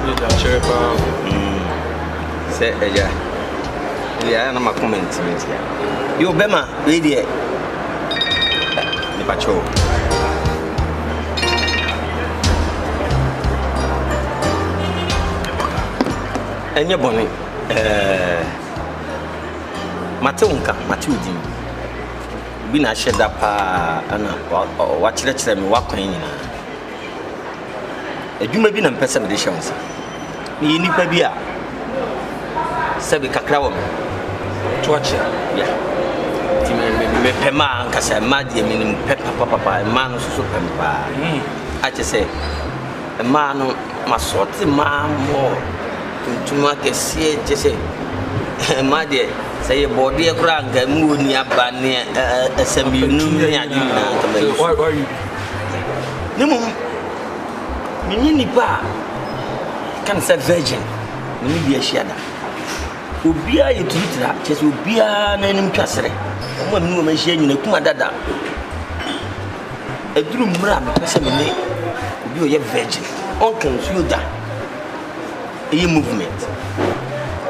Ni da chepa. Se ella. Yeah, I'm a comment. You Bema, lady. The patrol. And your bonnet. Matunka, Matudi. Been a shed up and watch them walking. You may be an person with the chance. You need to be a Sabi Kakrawam. To watch it. Yeah. Pema, Cassa, Maddy, meaning Pepper, Papa, and man super. I just say, a man must sort the man more to make a see, just say, Maddy, say a body a crank, a moon near Banny, a semi new. No, Minini Ba can say virgin, maybe a shadow. Ubia you treat that, just Ubia name Cassere. One woman sharing a Kumadada. A dream ram, Pessamine, you a virgin. Uncle, you die. A movement.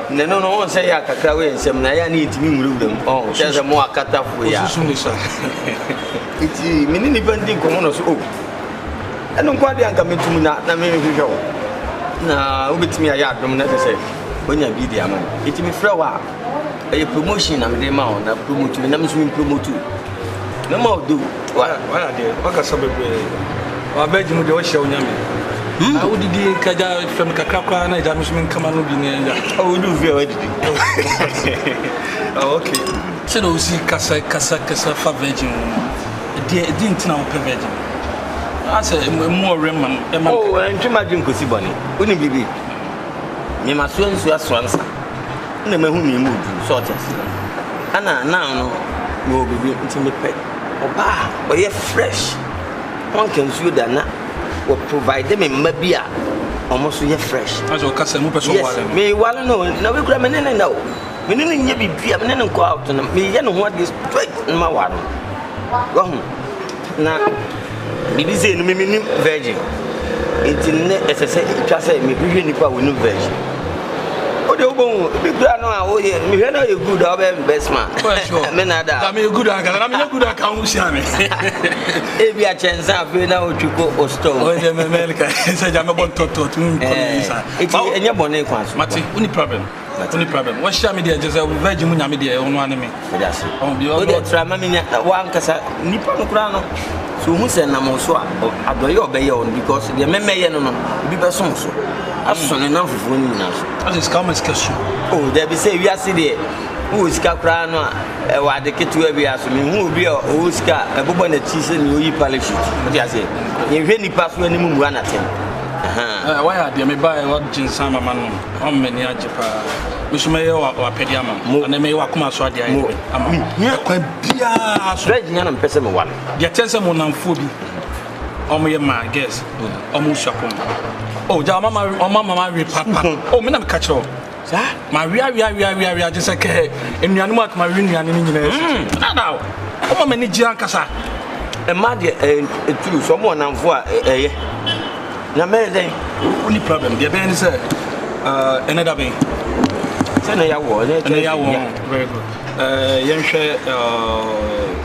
No one say I can carry and some I need to move them. Oh, there's a more cut off with us. It's Minini Banding Comonos. Oh, I don't quite come to me now. Now, with me, I have to say. When you be there, man, it will be flower. A promotion, I'm the amount of promote, and I'm swimming promote. No more do. What are they? What can somebody I bet you would show me. How did you Kaja from Kakaka and I'm swimming come on? Oh, do very okay. So, see Casa for virgin. Didn't know per virgin. I said more Reman. Oh, and to imagine Cosibani. Wouldn't be. Me must soon see a swansa. No man whom you move, sort of. And now, no, will be intimate pet. Or bah, or yet fresh. One can see that now will provide them in Mabia almost yet fresh. As your cousin, may well know. Now we grab an end now. We didn't be a man and go out and me and what is straight in my water. Wrong. Now, maybe say, me virgin. It's in as I said, just say, me really with no virgin. Oh, the big grandma, oh, yeah, me know you good, I'll be best man. Men are that. I'm a good uncle, I'm a good account. If you are chance, I'll be now to go or stone. Oh, America, said I'm about to it's in your bonnet, Matty, only problem. Only problem. What shall me there? Just a virgin media on one enemy. That's it. Oh, the tramamina, one casa, Nippon Crano. So who said Namoswa or Adoyo Bayon because the Memayano be person so. Absolutely enough of women. That is common question. Oh, there be say we are sitting. Who is Caprano? Why the kid to be assuming who be a Oscar, a book on the cheese and you polish it. What I say? You really pass when you move one at him. Why are they may buy what Jin Sama man on many Japan? Which may or Pediama, and they may walk my swadi. I'm quite straight young person one. The attention on Fubi. My guess, almost shopon. Oh, Jamama, or Mamma, Papa. Oh, Madam Catcho. Maria, just like and you know what Marina and English. Now, how many Giancasa? A mother and two, someone and for a only problem. The band is another way. Very good.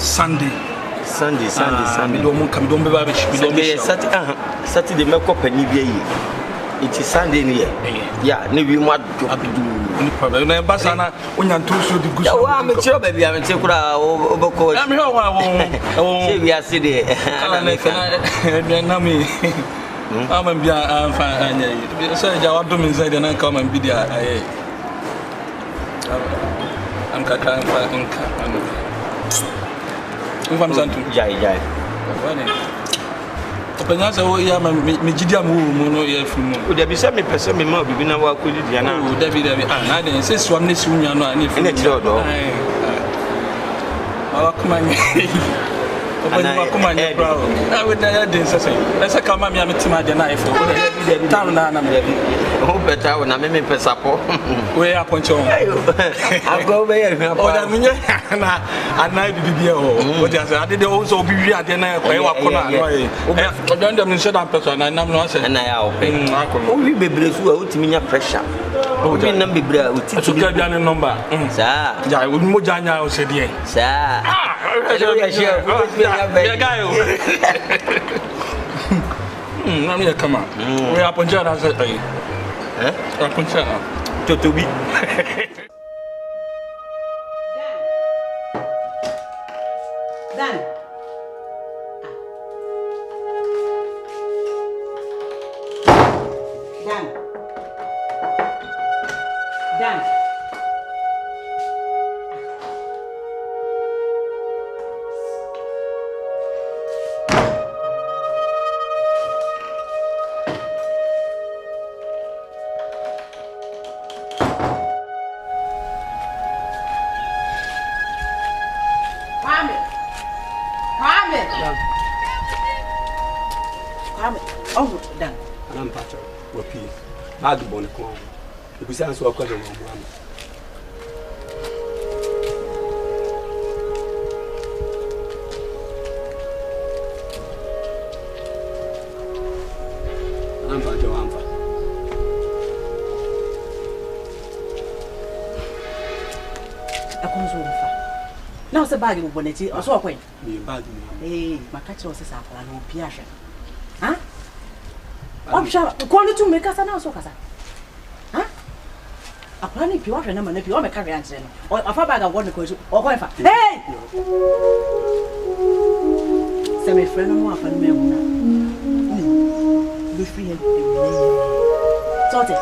Sunday. Don't be rubbish. Saturday, make up a new day. It is Sunday near. Yeah, maybe you want to do any problem. Basana, when you're too so good. I'm a job, baby. I'm a checker over. I'm here. I won't say we are sitting. I'm fine. So, Jawab them inside and I come and be there. I'm Kaka. I'm something. Jai. Penasa o ya me gidia mu no ya fumu o da bi se me pese me ma bibi na wa kodi dia na o da bi na den se swam ne si unya no ani fu ne tiro do ala kuma ni Come on, you're proud. I would not say, let's come on, I'm a knife. Town, I'm hope better when I'm in Pesapo. Where I point on. I'll go there. And I did the I did also be at the night. I don't them shut up person, and I'm not saying I will be blessed to me pressure. Oh, the number to get down a number. Sir, I would Mojana said, yes, sir. Come on. We are Punjana. Punjana. To be. Dan. Dan. Oh, Dan. I'm Patrick. We're peace. I'll be born a clown. If we sound so according to one. I'm Patrick. I come so far. Now, it's a bag of bonnet. I saw a point. Hey, my catcher was a sample and no piasha. Huh? I'm sure. Call it to make us an answer. Huh? A plan if you are a number, if you are a carrier, or a bag of one question, or whatever. Hey! Semi friend of one and me. Be free and sort it.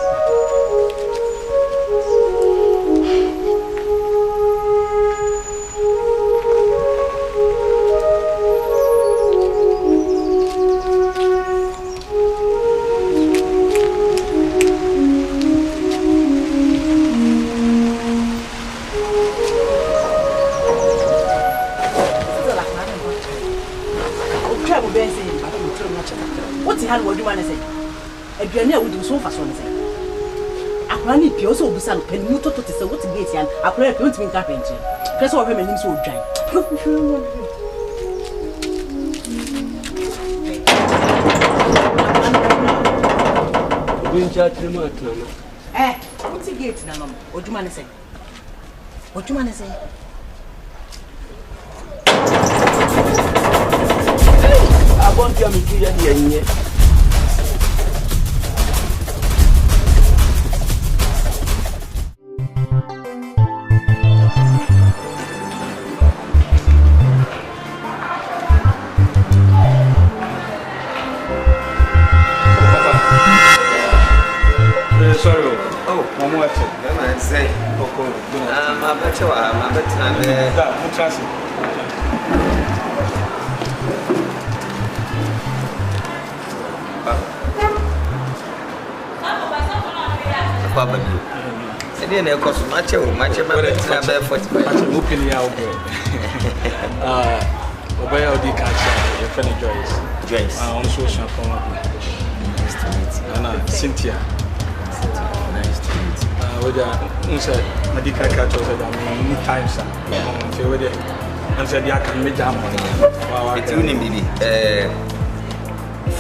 What do you want to say? A granny would do so fast on say. A granny Pio so beside Penuto to say what to get and a prayer to me carpenter. Press over him and him so dry. Eh, what's the gate now? What do you want to say? What do you want to say? I want to be here. Sorry. Oh, one more thing. I say, I'm I didn't cost much of my better 45. Open out. Obey all the catcher, your friend Joyce. I'm social from nice to meet you. Cynthia. Nice to meet you. With the medical catcher said many times. And said, I can make that money. It's winning, baby.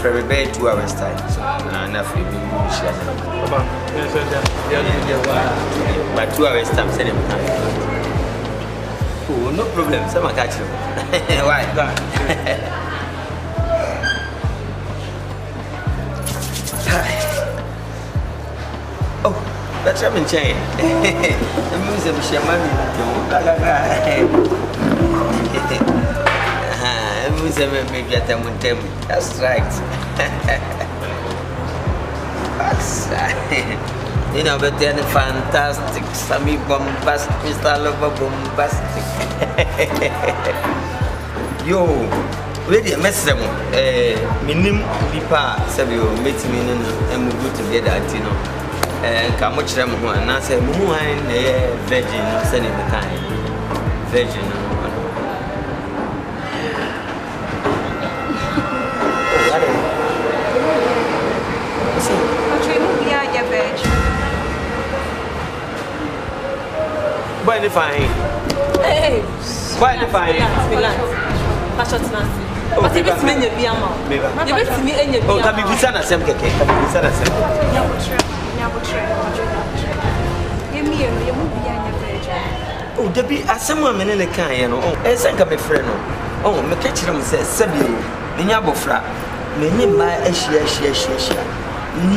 For about 2 hours time. And I feel by 2 hours time, send him. Oh, no problem. Someone catch him. Why? Oh, that's happening, chain. The music is your money. That's right. That's right. You know, but then fantastic, Sammy bombastic, Mr. Lover bombastic. Yo, ready a message. Minim Lipa, Savio, meet me and we go together, you know. And come watch them and I say, Moon, virgin, sending the kind. Virgin. Boy, the fine. Hey, boy, the fine. But if it's me, you'll be a mom. You bet me and you'll be a mom. Nsem keke. Nsem. Oh, Debbie, as someone in the car, you know, as I got my friend. Oh, my catcher says, Sabi, Ninyabo fra, Ninima, Asia.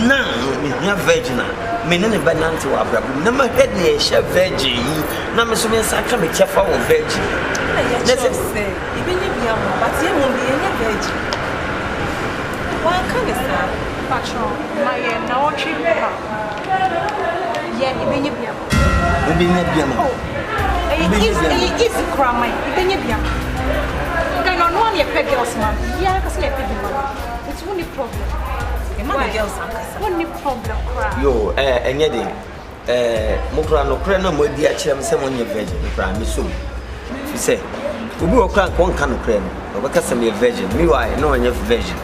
Now, you're virgin. Meaning a banana to our brother. Number head near Chef Virgin. Number so many sacrament with Chef or Virgin. Let's say, even if you are, but you won't be any virgin. Why can't you say, Patron, my now trip? Yeah, even if you are. It's a crime, even if you are. I don't want your pet girls, man. Yeah, because you're pet girls. It's only problem. What problem? Yo, and yet, Mokra no crano, my dear chum, someone your virgin, crime, so. You say, we will crank one can of crane, or because I'm your virgin, meanwhile, no one your virgin.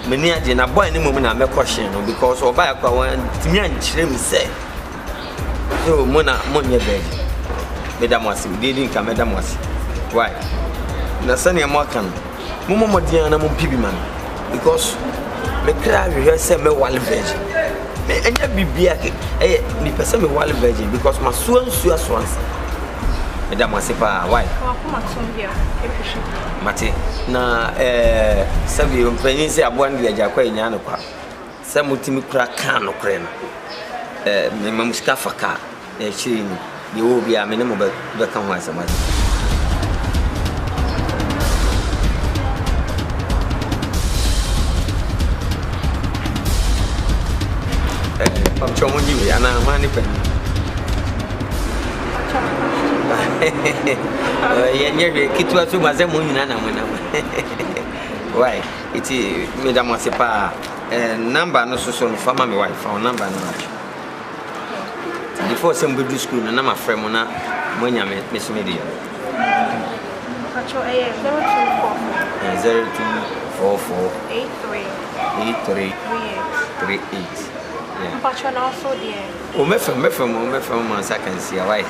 Many a dinner boy any moment I'm a question, because or by a one, Timmy and Chim say. So, Mona, Monia virgin. Madame was, didn't come, Madame was. Why? Nasania Markan, Momo Diana Pibiman, because. Me cry we say me wall virgin. Me enya bibia ke me pese me wall virgin because my so swans. Me da masipa why? Mate na sabi mpanyin say aboan de agya kwa nya no kwa. Say mutimi kura kan no kure no. Me mamuska faka e chiri ni. Ye obi a me ne mo be kan ho asama. I'm showing you, and I'm money penny. Yeah, kit was to my moon. Why? It's Madame Masipa number no so for my wife or number no. Before some good school, and I'm a friend when I met Miss Media. 0244 8338. But also dear. Oh, me from second see why.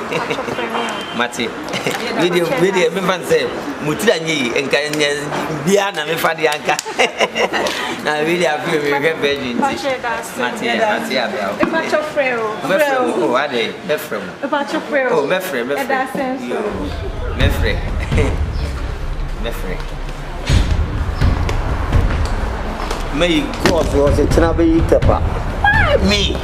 Mati. Video me fan say mutira nyi enka bia na me fa de anka. Na really have you get virgin. Mati abia. E pa cho freo. Oh, what dey? Me from. E pa cho freo. Oh, me free. Me free. May God was a tanabe itapa. Me.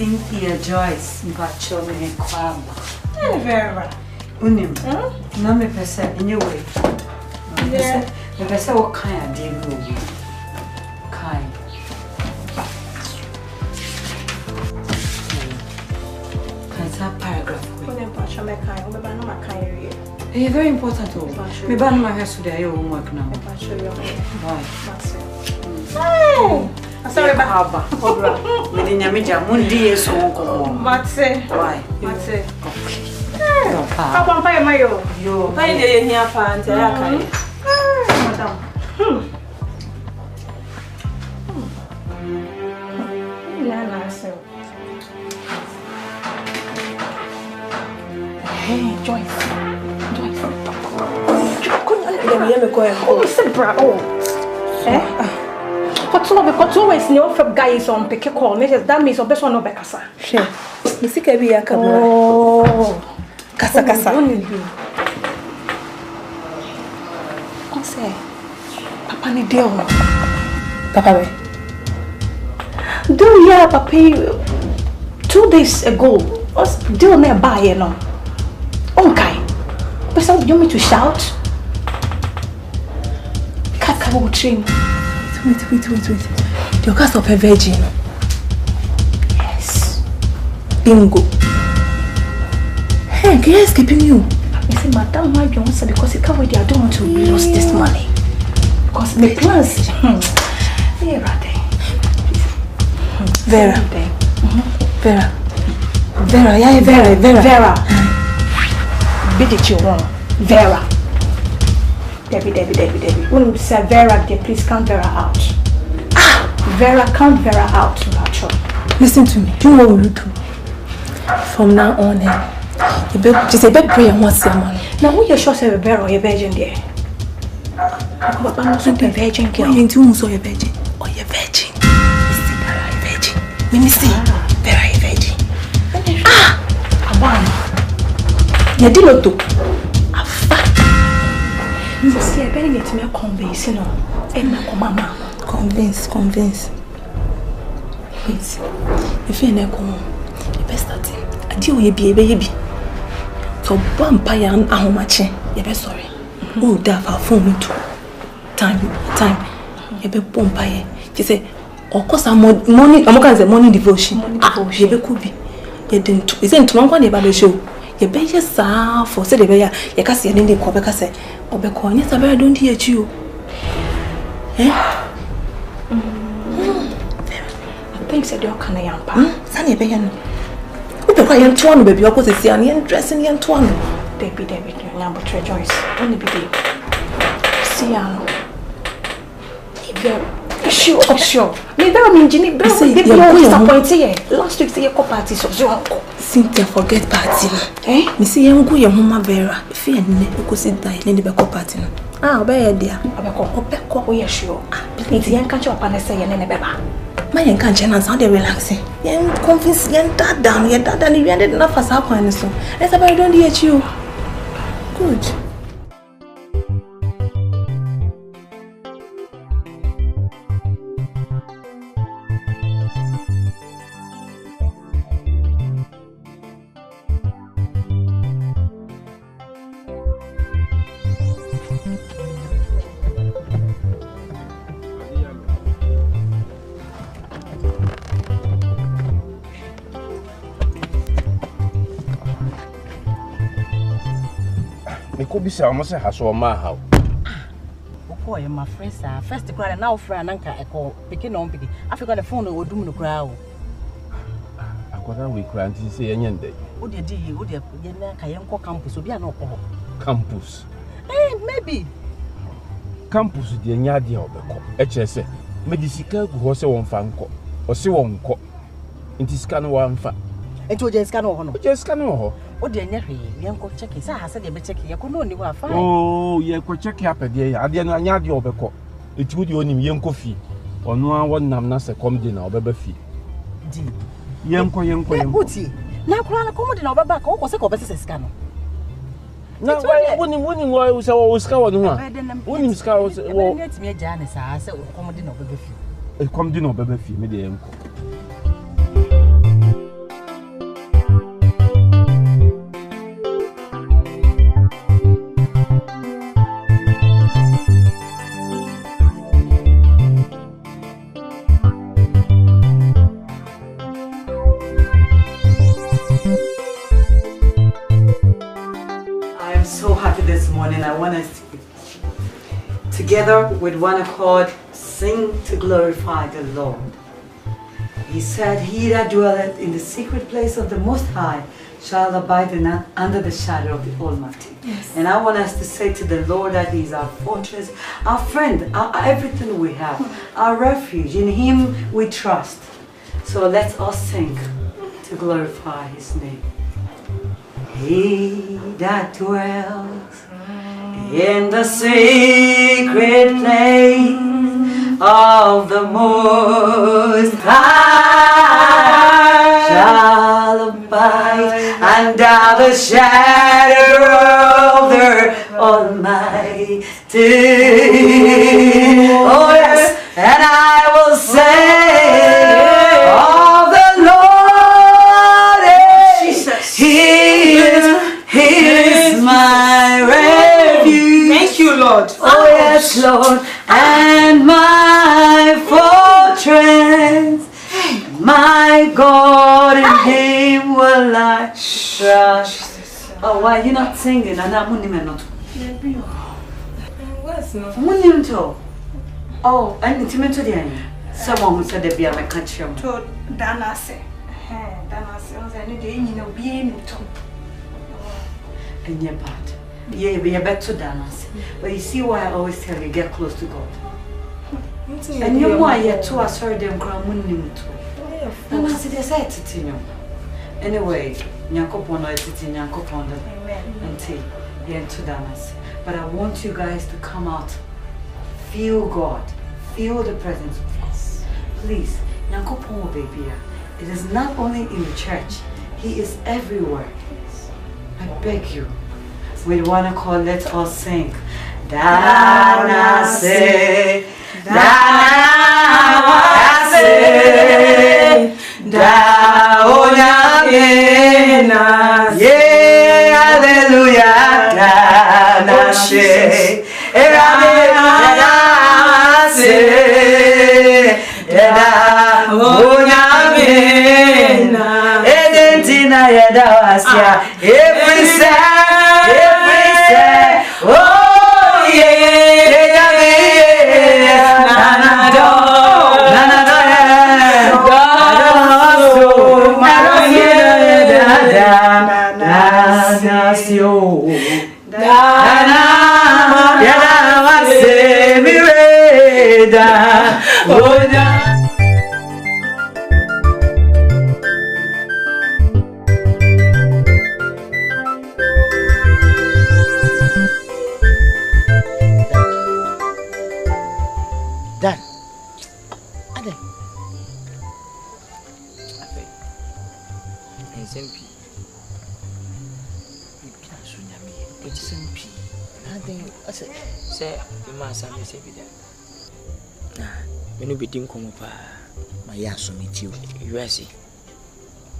Cynthia Joyce, Bacho me kwam. Vera. Unim. No me pesa anyway. Yeah. Me pesa what kind of deal kind. Can that paragraph? Unim Bacho me kind. Me ba no ma kind area. It's very important to me. Ba no ma have to do your homework now. Bacho your Why? Oh. Sorry, Baba. Me di nyame ja mundi yeso nko. Matse. Why? Matse. Okay. Papa mpa mayo. Yo. Pa ile here fa ante ya kai. Madam. Ila na so. Hey, Joyce. Let me go. Oh, Sabra. Oh. What's always no from guys on pick a call. That means best one no be kasa. Sure. Misika bi akabla. Oh. Kasa. On say. Papa ni deal. Papa we. Do ya papa 2 days ago. Was deal nearby, you know. Okay. But so you want me to shout? Kaka will dream. Wait. Your cast of a virgin. Yes. Bingo. Hey, can you escape you? You see, Madam, why you answer? Because you can't wait. I don't want to lose this money. Because my plans. Yeah, right there. Vera. Vera. Vera, yeah, Vera. Vera. Bid it you wrong. Vera. Debbie. When you say Vera, please count Vera out. Vera, count Vera out. Listen to me. Do what will you do? From now on, just a bed prayer once a month. Now, who you sure say Vera or a virgin there? Papa, I'm not a virgin girl. You do so a virgin. Or a virgin. Vera a virgin. Ministry. Vera a virgin. You did not do. See, I better get me a convince, you know. And my mama. Convince. Please. If you're not home, you best start it. I do you be a baby. So, vampire and how much? You're best sorry. Oh, that for me too. Time. You're be vampire. She say, of course, I'm morning. I'm going to say morning devotion. You be could be. You didn't. Isn't tomorrow about the show? You be just for say the way you can see any Quebec say. Obeko, yes, I don't hear you. Eh? I think said you can yampa. Sunny Bayan. Obeko, I am 2 baby. I was a young dressing young 2. Debbie, you but rejoice. Only be there. See, Sure. Maybe I'm engineering. But you're disappointed. Last week, say your party, so you uncle. Cynthia, forget party. Eh? Me see you go your home, Vera. If you go sit down in the back party. Obey dear. Obeko, yes, sure. It's young catch up and I say, and never. My young catch and how they relaxing. Young convince young dad down, your dad, and you ended enough as how I so. Let's about don't hear you. Good. Could be some must have so my how. Oh, my friends are first cry now for an anchor. I call picking on picking. I forgot the phone or doom the crowd. I got a week grant to say any day. Would you do? Would you Kayanko campus will be an alcohol? Campus. Maybe. Campus, the Nyadi of the cop. HSA. Medicica was a one fanco or see one cop. It is can one fa. It was just can just can. Oh, dear, young coach checking. I said, you check your could fine. Oh, you could check up a day. I didn't know Nyadi of the cop. It would you own young coffee or no one namnas a comedy now, baby fee. Young Booty. Now, crown a comedy now, back or was a copper scanner. Now, winning why was always scoring one. Winning scouts, let me a Janice. I said, comedy no baby fee. A comedy no baby fee, maybe uncle. I want us to, together with one accord, sing to glorify the Lord. He said, he that dwelleth in the secret place of the Most High shall abide under the shadow of the Almighty. Yes. And I want us to say to the Lord that He is our fortress, our friend, everything we have, our refuge. In Him we trust. So let's all sing to glorify His name. He that dwells in the secret place of the Most High shall abide under the shadow of the Almighty. Oh yes, and I will say of the Lord, Jesus, He is my refuge. Thank you, Lord. Oh yes, Lord, and my fortress, my God, in Him will I trust. Oh, why are you not singing? And I'm not. What's no? Oh, and it's meant to the end. Someone who said they'd be a catch him. To Danase. Danase, I need to be in it. And you're bad. Yeah, but you're back to Danas. But you see why I always tell you, get close to God. And you're more yet to us, heard them cry, moon too. And I said, yes, I did you. Anyway, Yakopon is sitting Yakopon and tea here to Danas. But I want you guys to come out, feel God, feel the presence of God. Please, Yakopon baby. It is not only in the church, He is everywhere. I beg you. With one accord, let's all sing. Danase, Danase, Daonyamena, yeah, hallelujah, Danase, Daonyamena, Edentina Yadawasia, every sad. Oh yeah,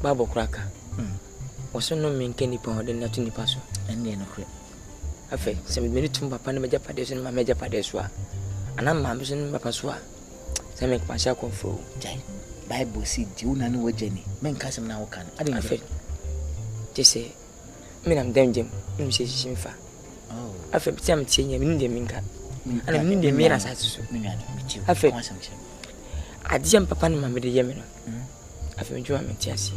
Babo Kraka. Also, no mean candy pound and not in the passo. And then, I feel some minute to Papa Major Pades and my Major Padeswa. And I'm Mammas and Mapaswa. So I make myself control. Bible see you know Jenny. Men cousin now can. I didn't feel. Just say, men I'm Jim, Mrs. Shimfa. Oh, I feel some saying in the minka. And I'm in the mirror as I feel. I jump Papa and Mamma the Yemen. I feel you are Metiasi.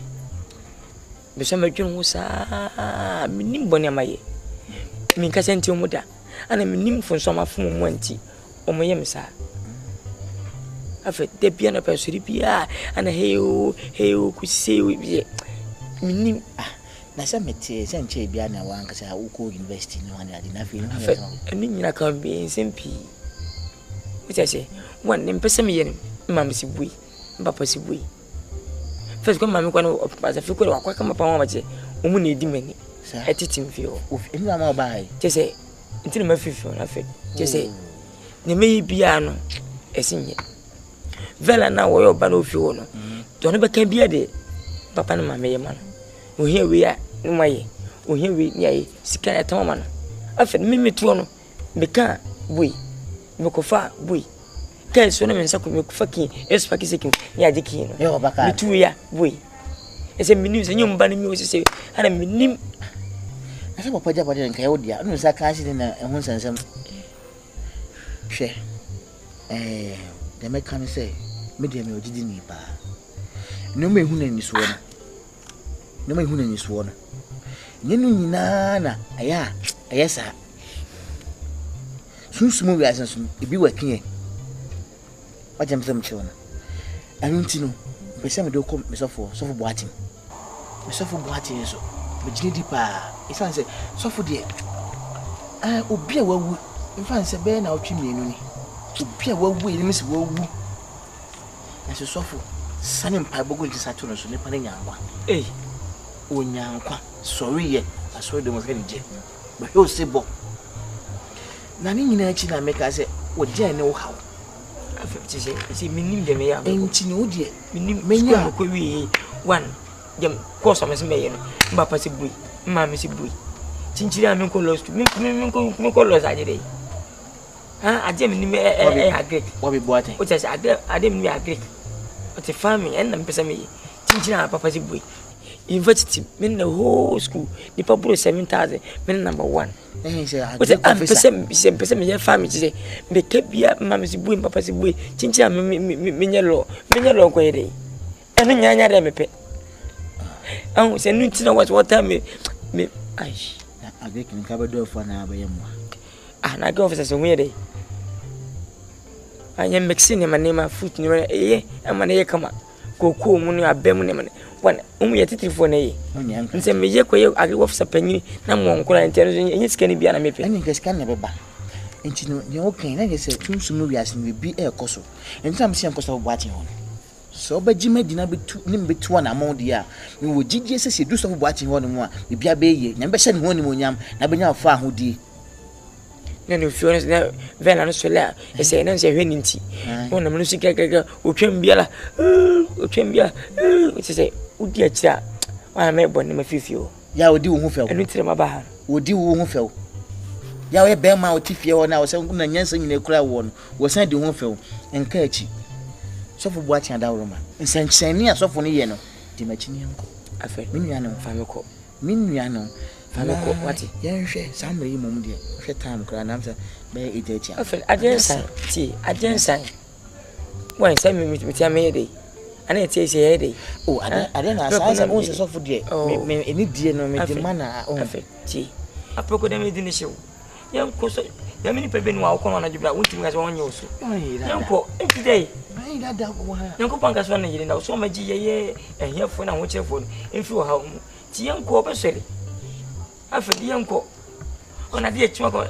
The summer June was a minim bonamaye. Minka sent your mother, and a minim from some of whom went or my yemsa. I felt the piano person, and a hey, could say with ye. Minim, Nasamete, sent Chabiana one because I will go invest in one. I did not feel a meaning I can't be in St. Which I say, one name Pesamian, Mamma Sibui, Papa Sibui. First, come, Mamma, as a few could walk come upon what you need many. I teach him feel with any more by. Just say, until my fifth, I feel. Just say, there may be piano, a senior. Vela now, or Bano Fiona. Don't ever can be a day. Papa and Mamma, man. Oh, here we are, no way. Oh, here we are, sick at Toman. I feel Mimi Trono, Beca, we, Mokofa, we. Can so many sucking fucking Espakisikin, Yadikin, your back, 2 years, we. It's a minute, and young bunny music say, and a minim. I said, what Pajaba and Coyodia, no sarcasm in a once and some share. The mechanic say, Medium, you didn't need. No me who name is one. No me who name is one. You know, Nana, yes, sir. Soon smooth as if you were king. What am some children? I don't know. But some do come myself for boating. Myself for boating, so. But you need if I say, so for dear. I will be a well, if I say, Ben, I'll trim you. To be a well, we miss well. As a sofa, Sun and Pipe going to Saturn, so never young one. Eh, oh, young one. Sorry, I saw them was getting jet. But he'll say, Bob. Nanny in a chin, I make us say, what do I know how? I see, meaning the mayor, ain't you know, dear? Many are one. Jam course I must make Papa Sibui, Mamma Sibui. Chinchilla Minko lost to Minko lost I did. I didn't agree. What we bought it. Which I didn't agree. But the farming and them Pesami, Chinchilla Papa Sibui. university men the whole school the public 7,000 men number 1 But I'm person me family say me kebia mama si bui papa si bui chincha me nyelo ko yede eno nyanya de mepe an se nu tina what time me ai agree kin ka do for na ba yamwa na go officer so yede anya mixing ne manema foot ne amane ye kama koko mu ne abem ne mane wan ye titifo ne ye nse me ye koye agree officer panyi na mo nkora ntero enye sika ne bia na mepe enye sika ne beba enti no ye okan na ye se tunsum no wiase ne bi e koso enti am se enkoso bo ati ho so ba jima dina betu ne betu na amount dia me wo gigye se se du so bo ati ho no mu a bia be ye nya be hye ne ho ne mo nyam na be nya afa ahodie nene fiona na vela no sola ese na se hwe nti wona me no sika gaga otwam bia se udi akira wana me bone ma fifio ya odi wo hu fe enu tire ma ba ha odi wo hu fe ya we be ma oti fie ho na wo se na nyansa nyine kura wo no wo san di hu fe enka achi sofo bo achi adawro ma nsanchani asofo no ye no di ma chini enko afa minua no fa me ko minua no Famiko, what? Yenhwe samre mum de hwe time kra na mse be ejechi afel adensan ti adensan wan say me tia me dey ana tie say he dey oh ade na say on se sofo de me eni die no me de mana on afel ti apoko dem edi ne hyew yan ko so ya mini pebe no akọ na jubra wonti mi ga so wonye oso yan ko enti dey ai dada ko ha yan ko panka so na yire na so maji ye ehefo na ho chefo enfi wo ha mu ti yan ko obesere afedi yanko ona die chwa ko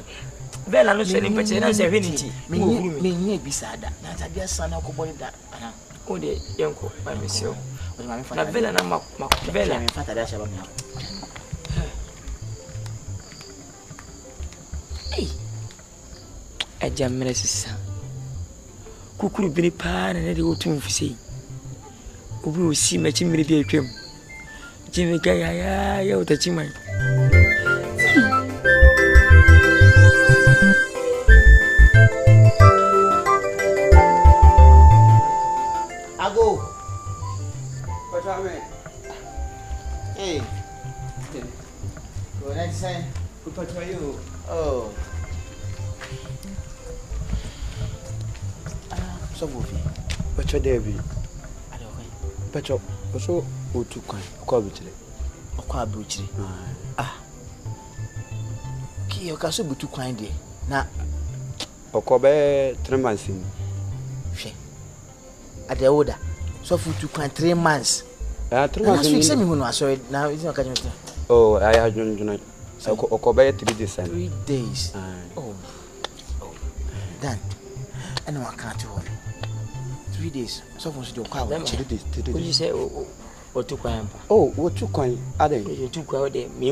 bela no sele mpache na se hweniti me nye bisada na ta bia sana ko boy da o de yanko ba mesio na bela na ma bela me fata da shaba me ajamre sisa kukuru bini pa na de otum fisi obi osi machi mmiri bi atwam jimi ga ya utachi mai Ago. What are we? Hey. Go next time. What are you? Oh. So Buffy. But Debbie. But so to call it. Okwa buchiri. Ki o ka so butu kwan de. Na okobe 3 months. At the order. So for 3 months. 3 months. Fix me no sorry. Now it's not catching. Oh, I had you. So okobe 3 days. 3 days. Oh. Then and I can't hold 3 days. So for your car. 3 days. You say what to coin? Oh, what to coin? Are they? You took out the me.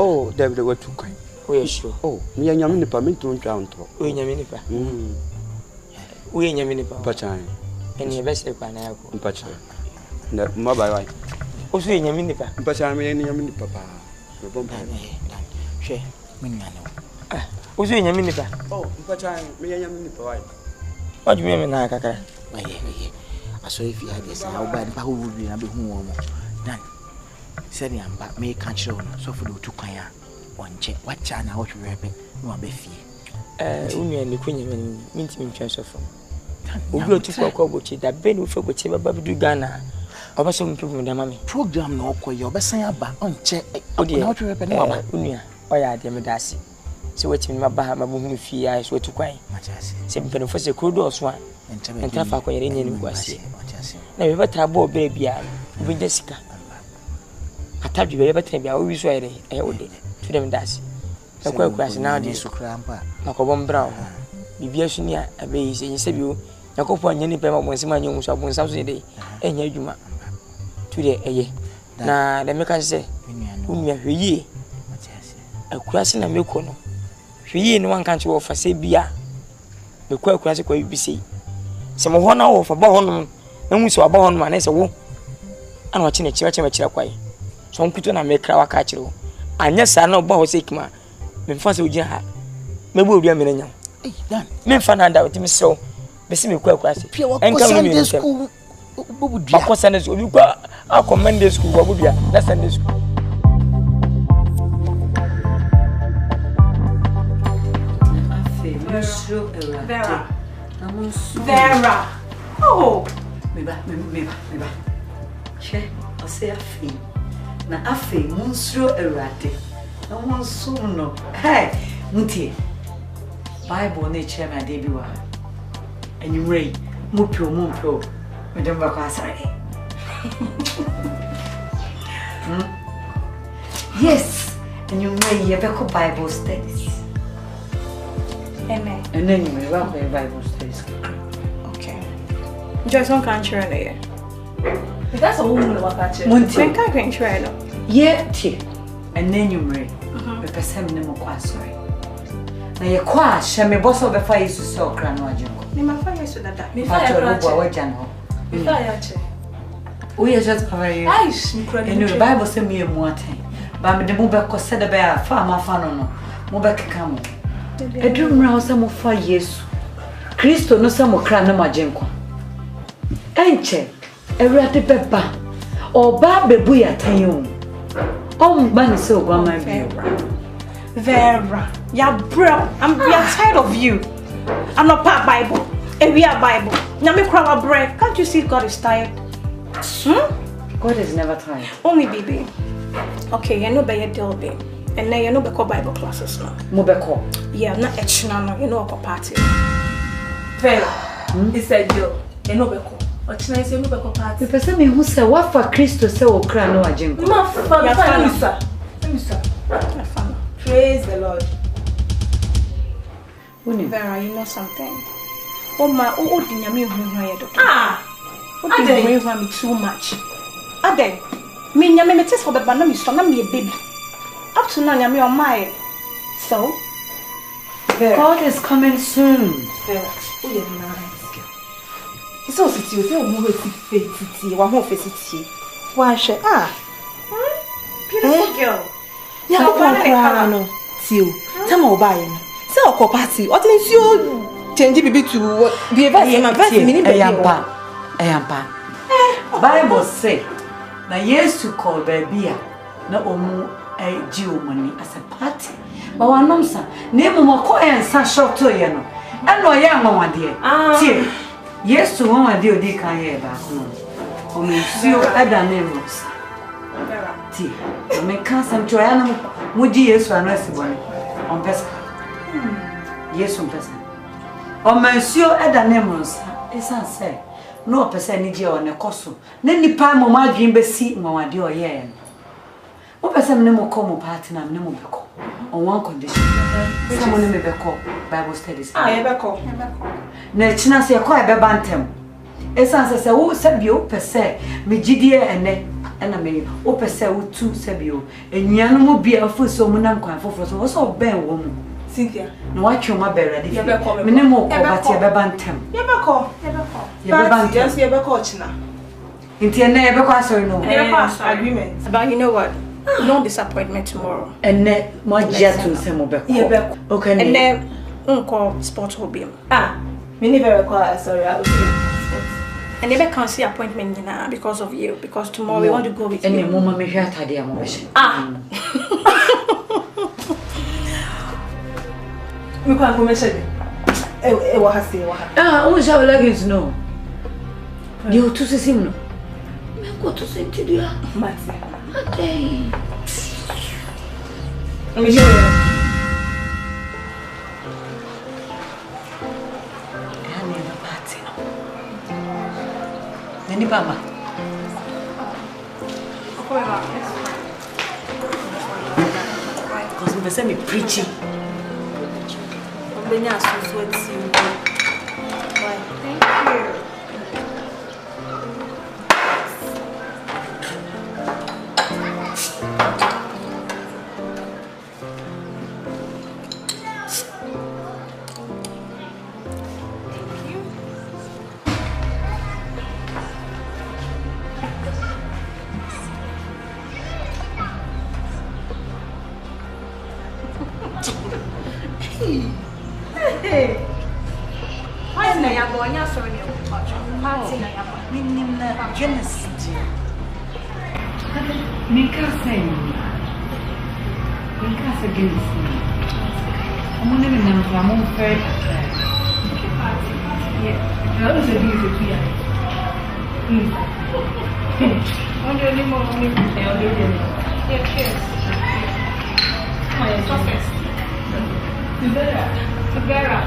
Oh, David, what to coin? We are sure. Oh, me and Yamini permit to drown. We in Yaminipa. We in Yaminipa. Pachan. And your best reply. Pachan. My boy. Also in Yaminipa. Pachan, me and Yamini papa. She, Minano. Also in Yaminipa. Oh, Pachan, me and Yamini papa. What do you mean, Nakaka? I saw if you had this, I'll buy the power would be a bit more. Done. Said I'm back, make control. So for the 2 kaya. One check. What channel out to rap it? No, be fear. Umi and the Queen means me transfer from. We go to Fokobuchi, that Ben will forget about Babu Ghana. I was some people with the mammy. Program no call your best saying back on check. Oh, dear, how to rap and Unia. Why are them Dasi? So what's in my Bahama moving fear I swear to cry. Some pen for the corridors one and Tafa in was. Now you better have baby, with Jessica. I told you ever tell me I always ready. I would to them Dasi. The quack was nowadays to crampa. Macobon Brown. Bibiasunia, a base in Sebu. Yakopo and Yenny Pema when some young shop on Saturday, and Yajuma. Today, a year. Now, the Americans say, whom you are ye. A crossing a milkono. She in one country of Sabia. The quack classic will be see. Some 1 hour for Honhom, and we saw a bone man as a woo. I'm watching a church of a chiraquay. Some put on a make our catcher. And yes, I know Bow Sigma. When first we have. Maybe be a minute. Me find out me so. Be see me quite classy. And come in school. Bako Sunday school. You go I commend the school. What would be that Sunday school? Vera. Vera. Oh. Meba. Che, I say afi. Na afi munsro erade. Na munsum no. Hey, muntie. Bible na che me ade bi wa. Anyway, mupro. Me dem ba kwa sare. Yes, anyway, you better Bible studies. Amen. And then you may walk the Bible studies. Okay. Just one country in there. That's a woman who watches. Muntie. Can't country no. Yeah, tea. And then you may. The person no more sorry. Na ye kwa she me boss of the fire is so kra no ajenko. Me ma fire so that. Me fire kra. Me fire che. We are just covering. Aish, me kra. In the Bible say me mu aten. Ba me de mu be ko se de be a fa ma fa no. Mo be keka mo. Edrum ra so mo fa Yesu. Kristo no se mo kra na majenko. Enche, ewrate beba. Oba bebu ya tan o. Ba ni se ogwama bi. Vera, ya bro, we are tired of you. I'm not part Bible. And we are Bible. Now me cry bread. Can't you see God is tired? God is never tired. Only baby. Okay, you know by your deal, babe. And now you know by Bible classes now. Mobeko. Yeah, not extra no. You know a party. Vera, it's a deal. You know by Ochina is you know by party. The person me who say what for Christo say o kra no ajenko. Ma fa, praise the Lord. Vera, you know something? Oh my, dinyami hu doctor. Ade, me too much. Ade, me nyame me test for the banana me so na me a baby. Up to now nyame on my. So, Vera. God is coming soon. Vera, who you nice girl. It's so city, you say o mo city, wa mo city. Why she beautiful girl. Yeah, no. See you. Tell me about it. Say a party. What means you change baby to be a Bible say na Yesu call baby na omu jiu money as a party. But one nomsa name mo ko ensa short to ye no. E no ye anwade. Tie. Yesu won wade odi kan ye ba ko no. Omu sio ada name. Tie. Me kan sam to ya na Muji Yesu anasibone on person. Yesu person. O mensio eda nemos. Esan say no person ni je on ekoso. Na nipa mo madwin besi nwade oye. Mo person ne mo come party na me mo beko. On one condition. Some ne me beko Bible studies. Ye beko. Na china se ko e be bantem. Esan say wo sabio pese me gidie ene na me o pese wo tu sabio enyanu mo bia fo so mo nam kwan foforo so ben wo mu Cynthia na wa twoma berade me ne mo ko batie be bantem ye beko yes ye beko china inti na ye beko asori no agreement but you know what no disappointment tomorrow and ne mo jia to say mo beko ye beko okay and ne unko sport hobby me never require sorry I will and never cancel appointment because of you. Because tomorrow we want to go with you. And mama me hear tadi am obeshi. We can go message. What has he? O já o leggings no. Dio tu se sim no. Me go to senti dia. Mate. Ate. Me show you. Nani baba? Because we say me preaching. Thank you. Party na yapa. Minim na Genesis. Minka say. Minka say Genesis. I'm only in them from one fair. Yeah. That was a beautiful year. On the only more money they are doing. Yeah, cheers. Oh, yeah, success. Together.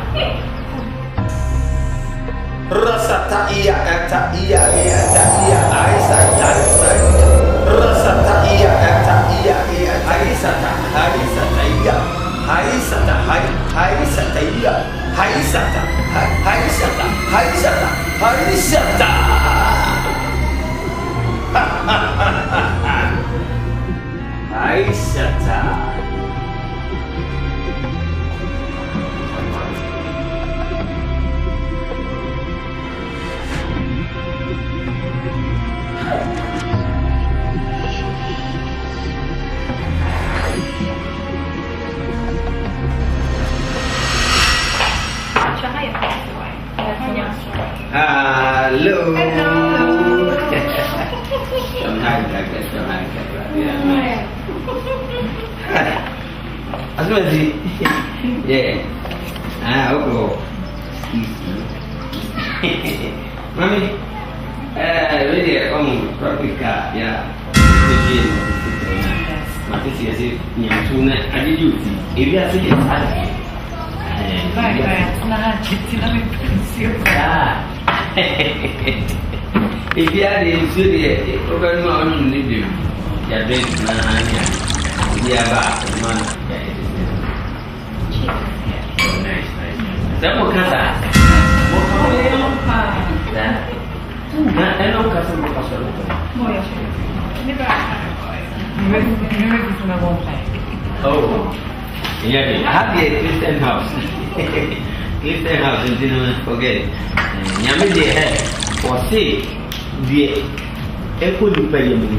Rasata iya eta iya eta iya aisa aisa rasata iya eta iya aisata aisata iya aisata aisata iya aisata aisata aisata aisata aisata Hello. Asmati. Yeah. Okay. Mami. Really tropical. Yeah. Mati sih yang sunat ada juga. Ini asli ada. Vai, nah, gente, não me precisa. E viado isso é, o cara não é um livro. Já vem na minha. Dia bah, mano. Nice. Saya mau kata. Mau apa? Nah, não casa mau pasal itu. Mau ya. Ini berapa? Ini bisa ngomong. Oh. Yeah, happy at Christian house. Christian house, you know, forget. Nyame de for say the echo du pay me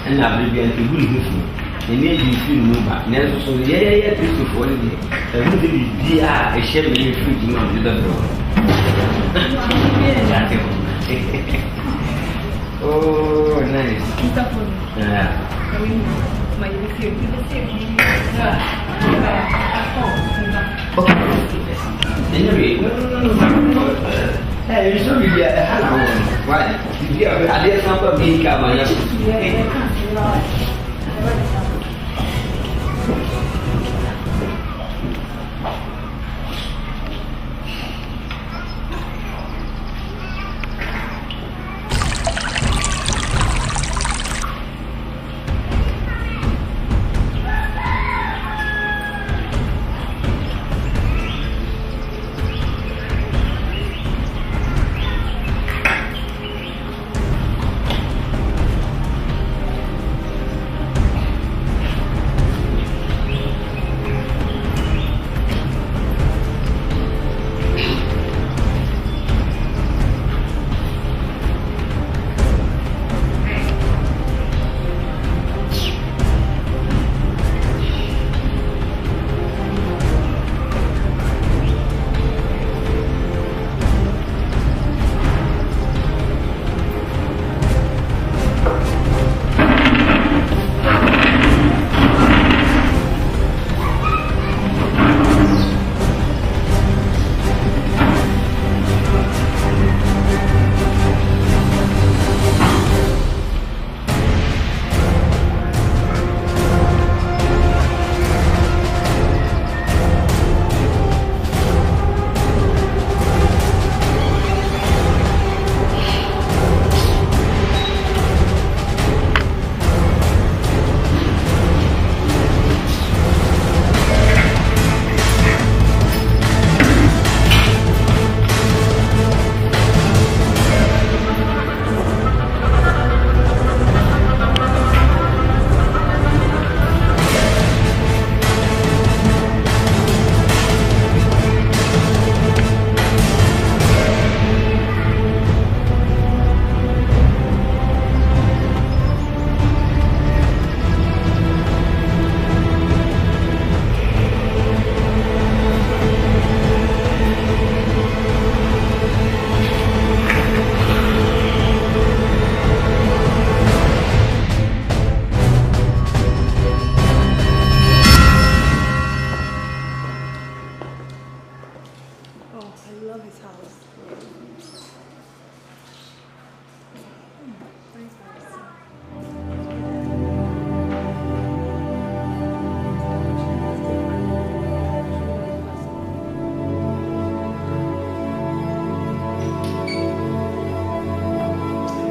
and na be an good hufu. Any di fi no ba. Na so yeah to for the. E mo de bi a share me free no do that. Oh, nice. Yeah. Mas ele se Anyway, you should be hello. Why? Did you have a number being covered?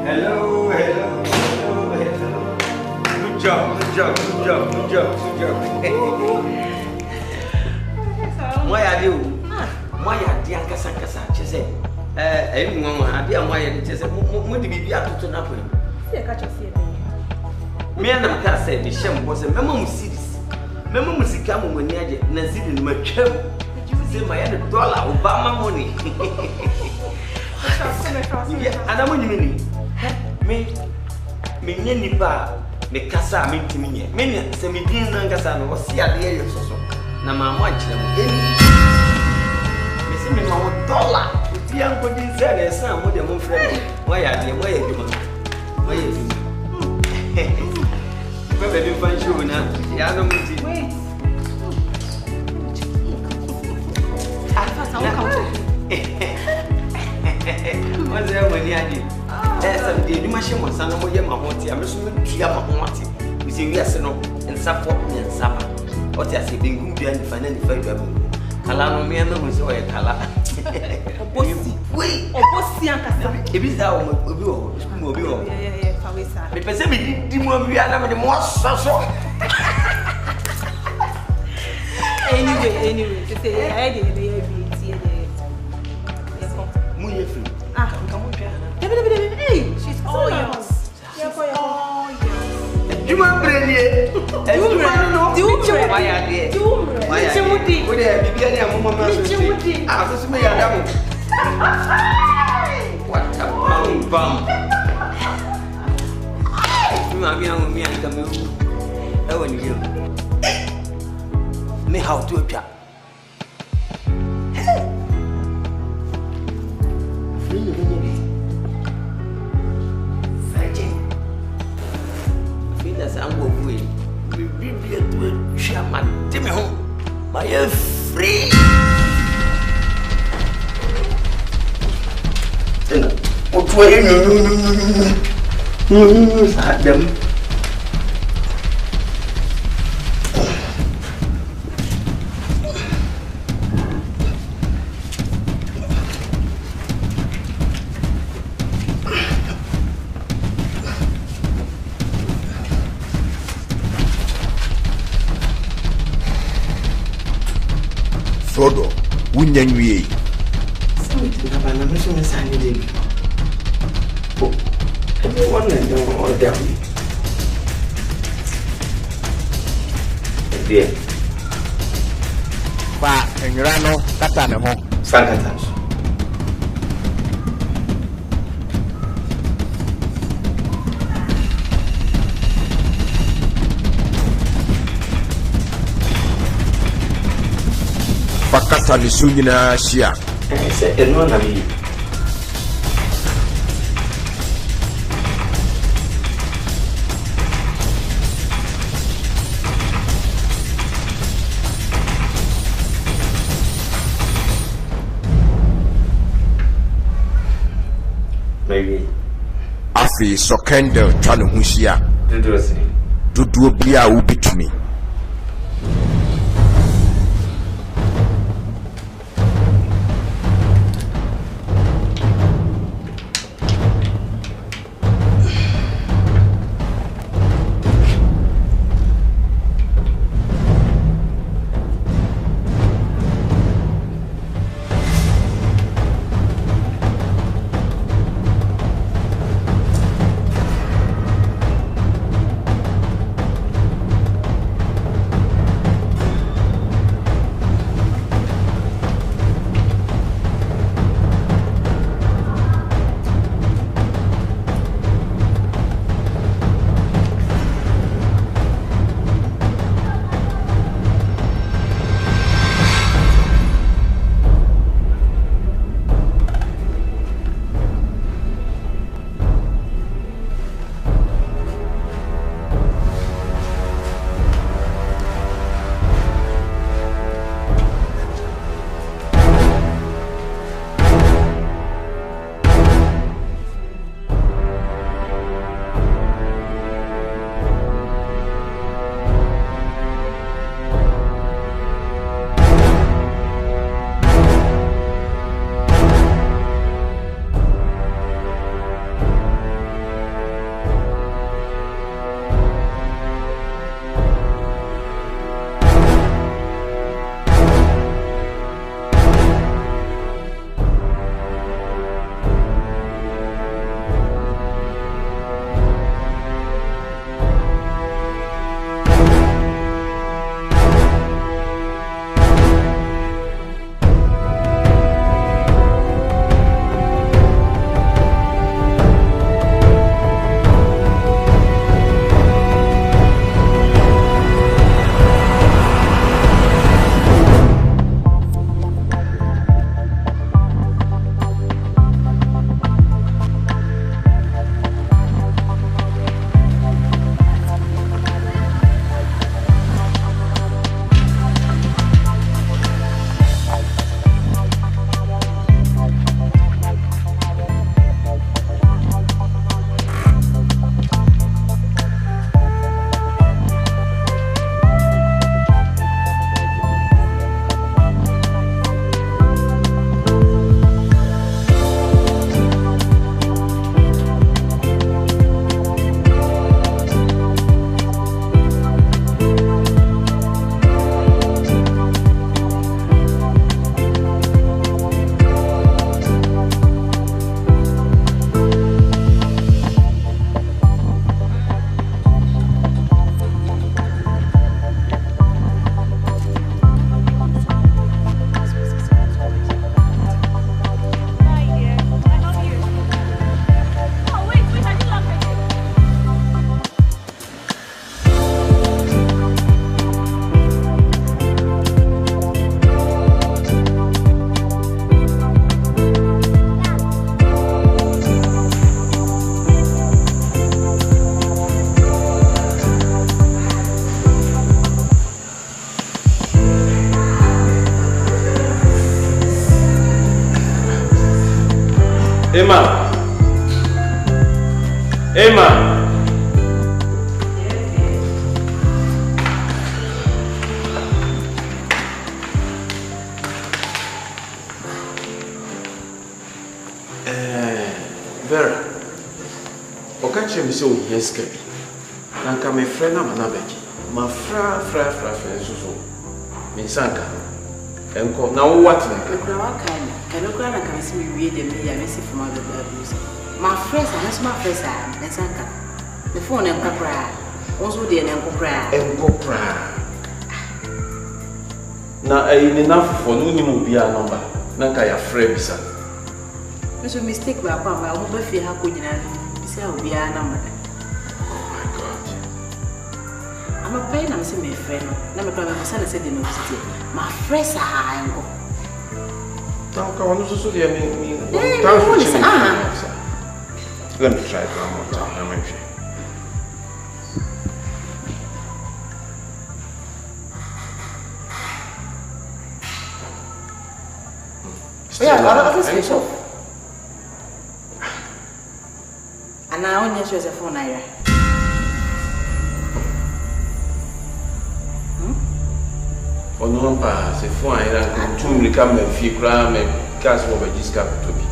Hello, hello, hello, hello. Good job, good job, good job, good job, good job. Moya dio. Moya dia kasa chese. Mama, dia moya ni chese. Mo di bibi atoto na ko. Se ka cho se be. Me na ka say me shem bo se mema mu series. Mema mu sika mo ni age na series ma twam. Say my $1 Obama money. Adamu ni mini. Me nye nipa me kasa me ntimi nye. Me ne se me din na kasa no si ade ye soso. Na mama achire mo eni. Me se me ma $1. Bi an ko din se na san mo de mo frɛ. Mo ya de mo ya djuma. Mo ya djuma. Ko be bi fan show na ya no mo ti. Wait. What's that when you did? Some day, you must have some of your mahonti. I'm just going to mahonti. We say, yes, no, and support me and summer. What I say, being good and finally fight. Kalano, me and no was a color. Wait, Bossy and Cassa. If it's our mobile, because we didn't want to be another more so. Anyway, to say, I didn't be hey, she's all yours. You want brandy? You want to do why are they? Why are they? Would there be any mama? Ah, this is me, Adam. What a bum. You are young, me and come. I want you. Me how to a chap. I'm going to be a shaman. Take me home. My free. What way? Adam. Frodo, Winyanwe. Something about a mission is handed. Oh, everyone and all down. Dear. Pa, and Rano, Katana, Sankatas. Pakata ni sunyina shia. Eno na bi. Maybe. Afi so candle trying to shia. Dudu bia ubitumi. Emma. Vera, okache mi so yeska bi. Nanka me friend na manabeki. Ma fra so. Me sanka. Enko na wo what na? Ekura wakanya. Kanokura na kan si wie de me ya me si fuma be abuse. Ma friends na so ma friends me sanka. The phone enkokra. Onzo de enkokra. Enkokra. Na ni na fo no ni mo bia number. Nanka ya friend bisa. So mistake ba kwa ba mo ba fi ha ko nyina bisa obi a na mada. Oh my god. I'm a pain am say my friend na me kwa me say na say the no city. My friends are ngo. Now ka wonu so de me Let me try it one more time. I'm sure. Yeah, I don't switch off. And now only shows a phone naira. Honhom pa se phone naira ko tu mi ka me fi kra me gas wo ba jiska to bi.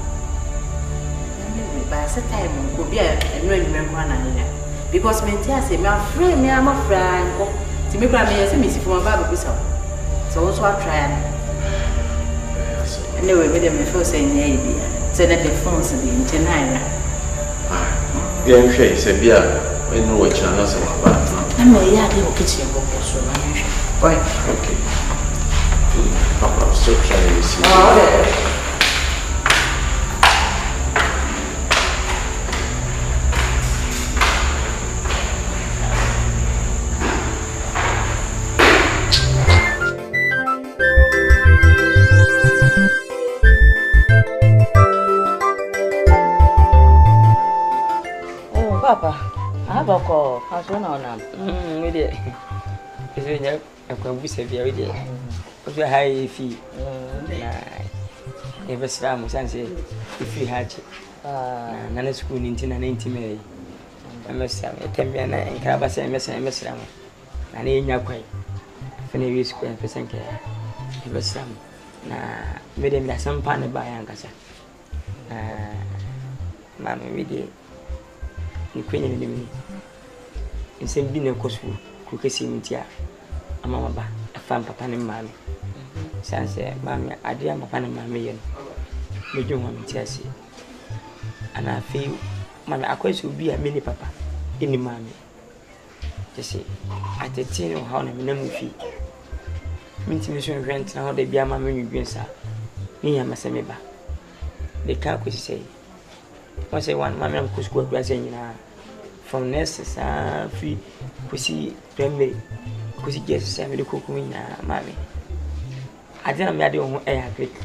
By set time ko bi a enu anwume ko na naira. Because me tia say me afraid me am afraid ko. Ti me kra me say me si phone ba be so. So also I try. Anyway, we dem feel say nyai bia. Say that the phones the naira. Yeah, she said, "Bia, we know what you're not saying about." I'm not here to get you book so Why? Okay. Papa, I'm still trying to see. Oh, okay. Papa, I have a call. How's one on them? We did. Is it a convicted every day? What's your high fee? Never swam, Sansi, if you had none school in 1990 May. I must have a 10 minute and Cabas and Miss Ram. And in your way. Fenny Square for Sanka. It was some. Made him some pan by Ankasa. Mamma, we did. Ni kwenye mimi nsem bi na kosu ku kesi mutia amama ba afam papa ne mama sanse mama ade am papa ne mama yen meju ho mutia si ana fi mama akwasu bi a mini papa ini mama tese atete no ha na me na mu fi minti me so rent na ho da bi ama me nwuensa ni ya maseme ba de ka ko si I say one, my mom could go from nurses, free pussy, primary, pussy just send me the cooking, mammy. I didn't marry on air Greek,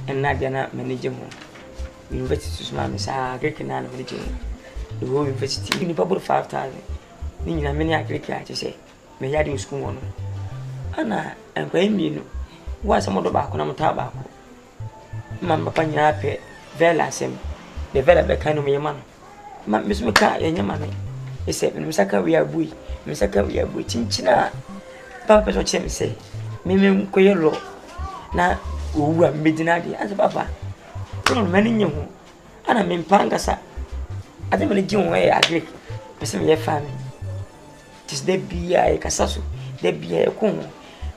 and not not manage home. University to mammy, Greek and non religion. The whole university in the bubble 5,000. Meaning a many Greek, I say, may I do school on. Anna, and claim you was a mother back on a tobacco. Mamma Panya pay, Vela Nsem. The very kind of man. Miss Maka, and your money. He said, Missaka, we are bui, Missaka, we are bui, Chinchina. Papa, what you say? Mimim Coyolo. Now, who are midnight as a papa. Don't many you. And I mean Pangasa. I don't really do away at Greek. Person, your family. Tis they be a Casasu, they be a coon.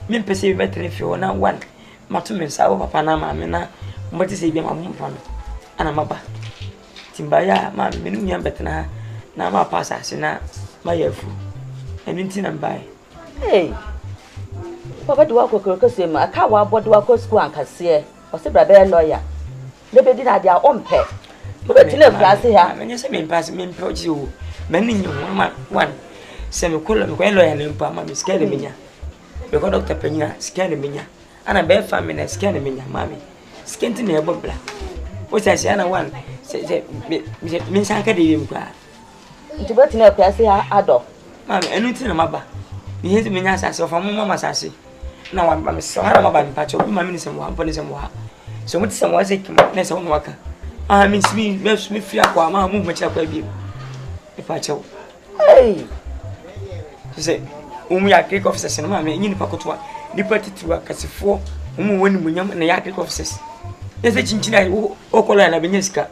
Men perceive better if you are not one. Matumins, our Panama, Mena, what is a young woman? And I'm a Timbaya, my minimum betna, now my pass na my yafu. And in tin and buy. Hey, what do I cook him? A cow, what do I call school and cassia? Or say, brother lawyer. They did have their own pet. But you never pass here. When you say me pass me approach you, many you one. Semi-column, when lawyer and Pama is scared of me. Because Dr. Pena scared me. And a bear family is scared of me, mammy. Skinty near Bobla. What I say, I want. Miss Academy. To bet in a place, I do. Mammy, anything, Mabba. You hate me as I saw from Mamma Sassy. Now I'm so hard about patch of my minister, one police. So what's some was it? Next on worker. I mean, me, free aqua, my movement shall be. If I tell. Hey! Say, ya Greek officers and mamma, you know, Nipati to a Cassifo, when we young and the Greek officers. There's a chinchilla or Colana Benesca.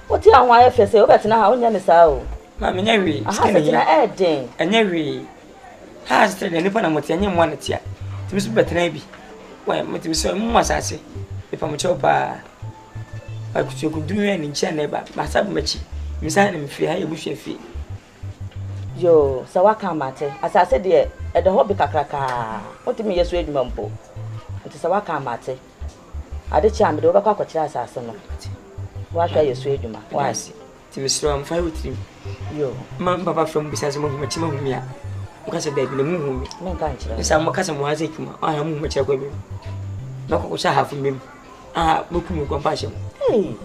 What do you want to say over now? Only so. Mamma, Neri, I have a and Neri has said any Panamotanian one at ya. To Miss Betrabi. Why, Mr. Must I say, if I'm a chopper, I could do any channel, my submachi. Miss Adam, free, I wish a fee. Yo, so what can matter? As I said, dear, at the hobby cacraca. What do you mean, yes, read mumpo? It is a what can matter. I did charm the over cocktails as no. Why shall you swear you, ma? Why? To be strong, 5 with him. Yo, Mamma Papa from besides much more me. Because a baby, the moon, no country. Some cousin was it. I am much of women. No coach I have from him. Ah, looking compassion. Hey.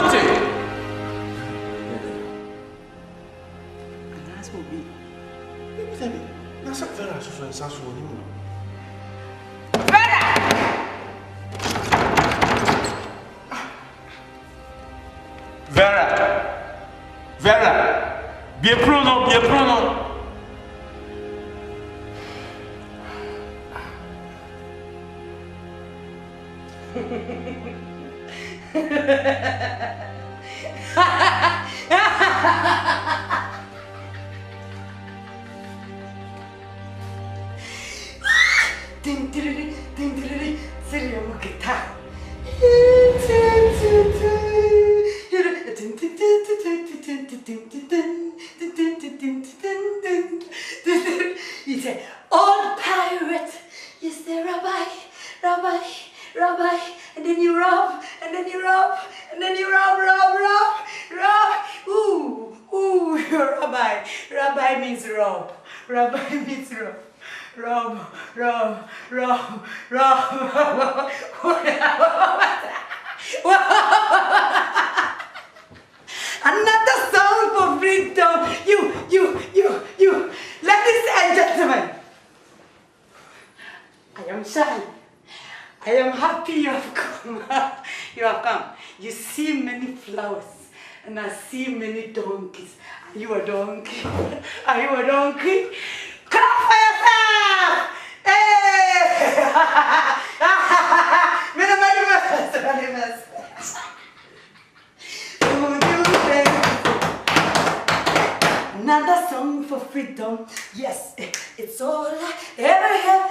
Wote. That's what we. That's a very successful one. Vera, bien pronom. He said, "Old pirate, is there rabbi, and then you rob, and then you rob, and then you rob. Ooh, rabbi means rob. Rabbi means rob. Rob. Another song for freedom. You. Ladies and gentlemen, I am shy. I am happy you have come. You see many flowers, and I see many donkeys. Are you a donkey? Clap for yourself! Hey! Another song for freedom. Yes, it's all I ever have.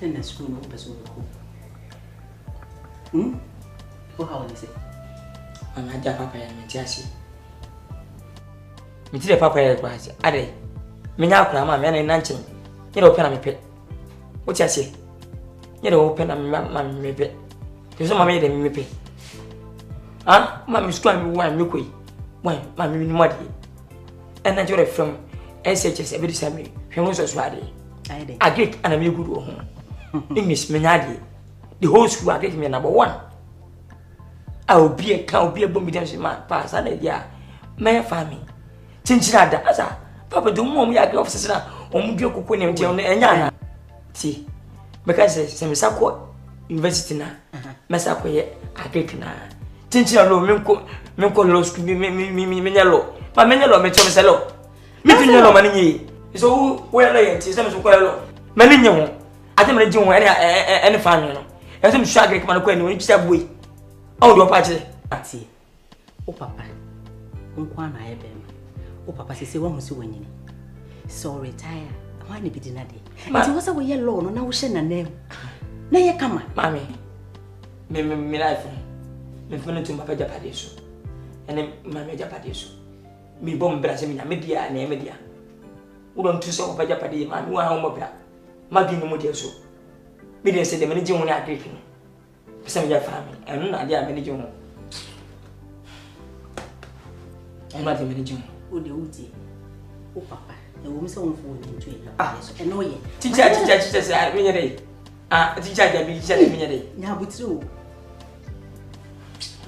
Then the school no person will go. How is it? I'm a papa and Jessie. Me tell papa was Ade. Me now cram my man in Nanching. You know, pen me pet. What I say? You know, open a mamma me pet. There's no mamma in me pet. Ah, mammy scram one milky. Why, mammy muddy. And I got from SHS every Sunday. He was a swadi. I get an amigo good home. English Menadi. The whole school get me number one. I will be a cow, be a bombidance man, pass an idea. My family. Chinchilla, as a papa do more me a girl officer or Mugio Queen and Yana. See, because some Sako University now, Massako, I get now. Chinchilla, Minko, Low School, Minello, but Menello, Metrosello. Metinello, Mani. So, where I am, systems of Quello. Maligno, I don't know any family. As I'm shagging my queen when you step away. Oh, your party. Party. Oh, papa. Unquan, I have been. Oh, papa says, one was winning. So retire. I want to be dinner day. But it was a way alone, and I was sending a name. Nay, come on, Mammy. Me life. me fene to papa japade so ene mama japade so me bom bra se me na media na media wo don tu so papa japade ma me wa ha mo bra ma bi no mo dia so me dey say de me ji ho na agree no pesa me ja family enu na dia me ji ho enu na dia me ji ho o de uti o papa e wo mi se won fo ni ntwe so e no ye teacher say me nyere teacher ja bi teacher me nyere nya butire o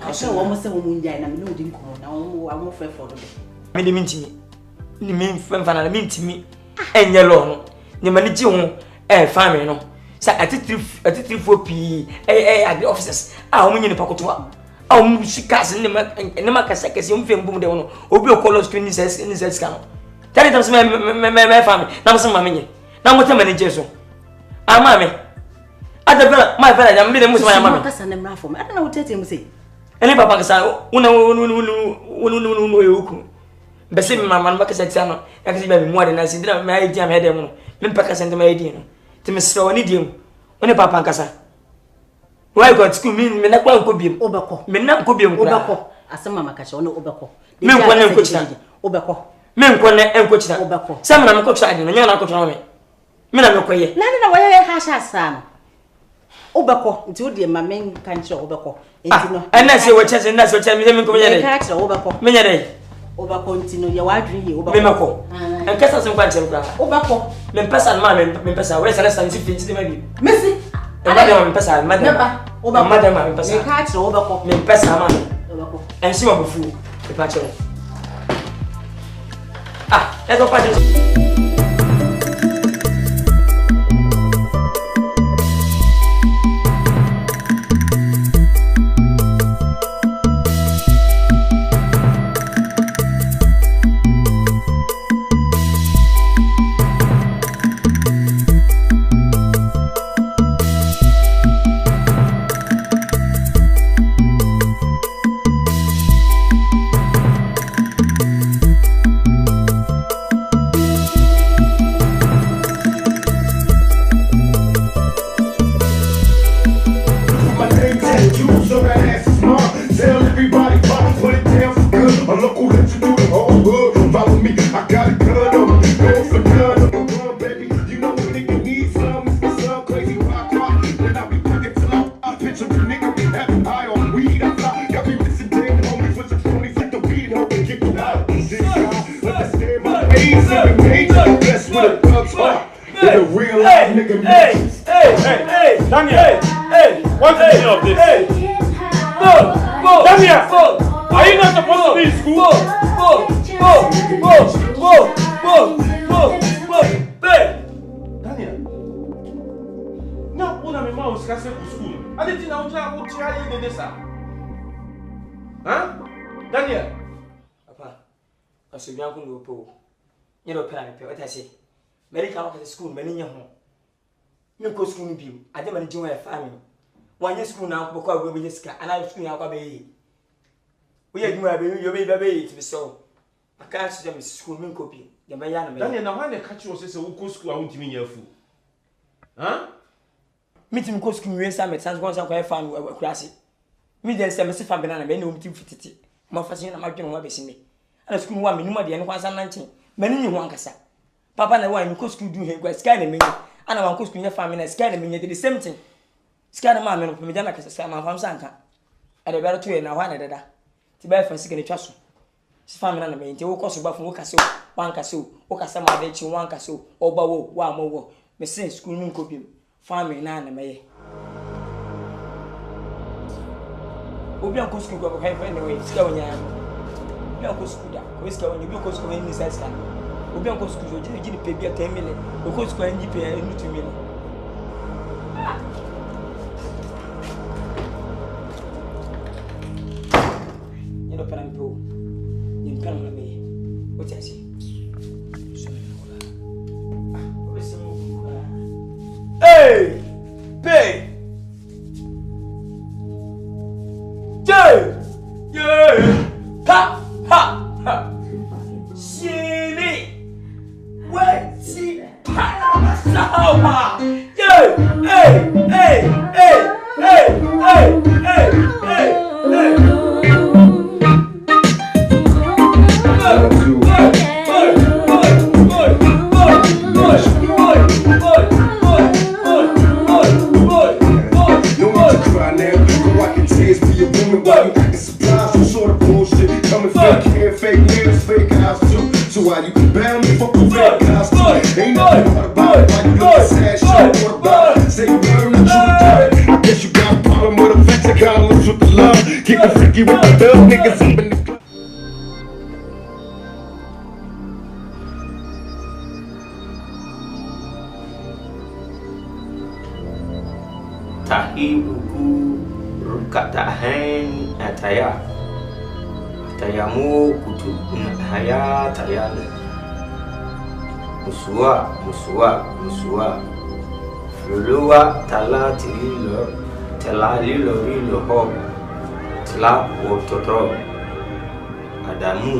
ase wo mo se wo mu njai na me no di nko na wo fe for do me de mintimi ni me mfa na mintimi enye lo no ni ma ni ji ho family no sa atitiri fo pi agri officers a wo nyine pakoto a wo shikas ni ma kasa kesi wo mfe mbum de no obi okolo screen ni ses kan tani tam se me family na mo se ma menye na mo te manager so ama me ata bela my father ya me de mo se ma ya ma me kasa na mra fo me ata na wo tete mo se ene papa kasa una yoku bese mi mama no kasa tia no ya kasa ba mi muade na sindira me ayi dia me hedem no me mpaka sente me ayi no ti me sra woni diem one papa kasa why got school me na kwa nko biem obeko me na nko biem obeko asema makacha one obeko me nko na nko china obeko me nko na nko china obeko sama na nko china no nya na nko china me na me koye na waye ha sha sana obeko nti odi ma men kanche obeko enti no na se wo chese na se wo chese me nko me nyere kanche obeko me nyere obeko enti no ye wadri ye obeko me mako en kasa se kwa ntem kwa obeko me pesa na me pesa we sala santi finti me bi messi madam me pesa madam obeko madam me pesa me kanche obeko me pesa ma obeko en si ma bufu e pa chere e go pa school many young home. You go school be. I didn't join a family. One year school now, because we just and I school now. We are doing your baby to be so. I can't see them school me copy. The Mayana. Daniel, now when they catch you, say, who go school, I won't mean your fool. Huh? Meeting go school, we some sans once I found a classy. Me then say, Mr. Fabian, many whom 250. My first year, I'm not going to see me. And school 1 minute, and 119. Many one cassa. Papa na why me go school do him go scan me and I want go school family scan me the same thing scan ma me no me jana kasa ma fam sanka e de bere to e na hwa na dada ti ba fa sika ne twa so si family na me nti wo koso ba fun wo kase wan kase wo kase ma de chi wan kase o ba wo wa mo wo me sin school mi nko bi family na na me ye obi an ko school go ka fa ne we sika wonya obi an ko school da ko sika wonya obi ko school ni sa sika obi an ko school je ni pay bia 10 million o ko school ni pay ni 2 million ni do para mpo ni kan na me o ti asi so me ko la o se mo ko hey pay yeah ha ha ha shini wati para sawa yeah hey hey hey hey hey hey hey freaky with the dub niggas up in the club. Tahibuku rukatahen ataya atayamu kutu haya tayana musua luluwa talalilo rilo ho tla wototo adamu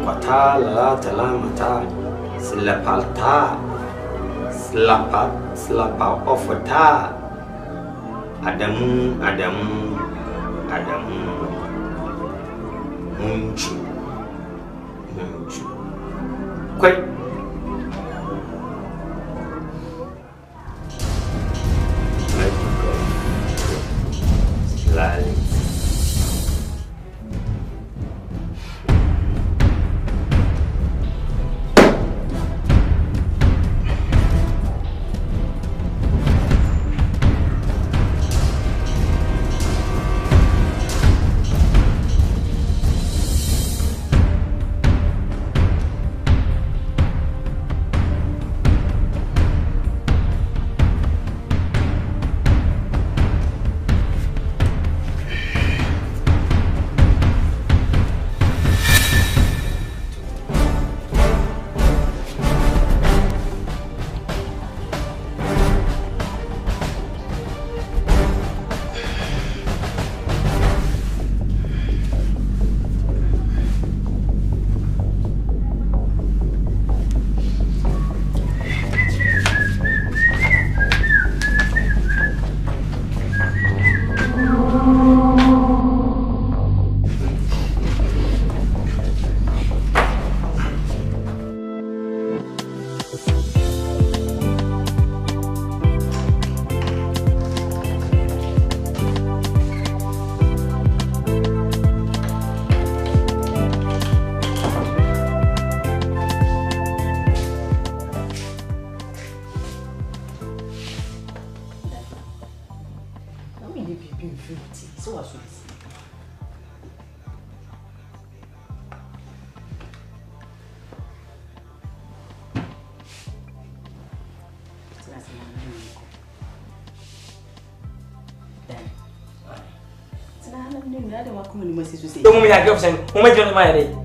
kwatala talamata slapa ofota Adamu munchu kwai lali Don't me, I go saying, who made your mind?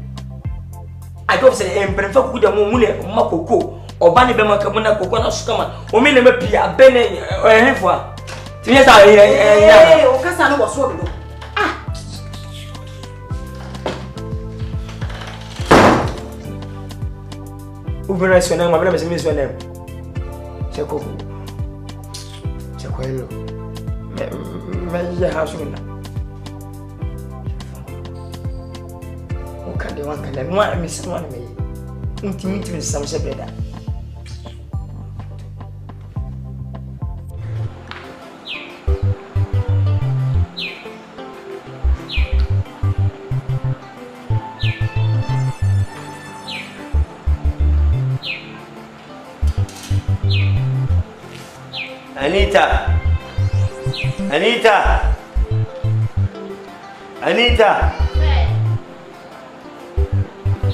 I go say, and prefer good among Mako or Banny Bema Kamuna Coconut Scammer, or Minima Pia, Bene, or a handful. Yes, I Cassano was so. Who knows your name? My name is Miss Venom. Chaco Chacoello. May house winner. Can the one can one miss one me? Intimate some separate. Anita.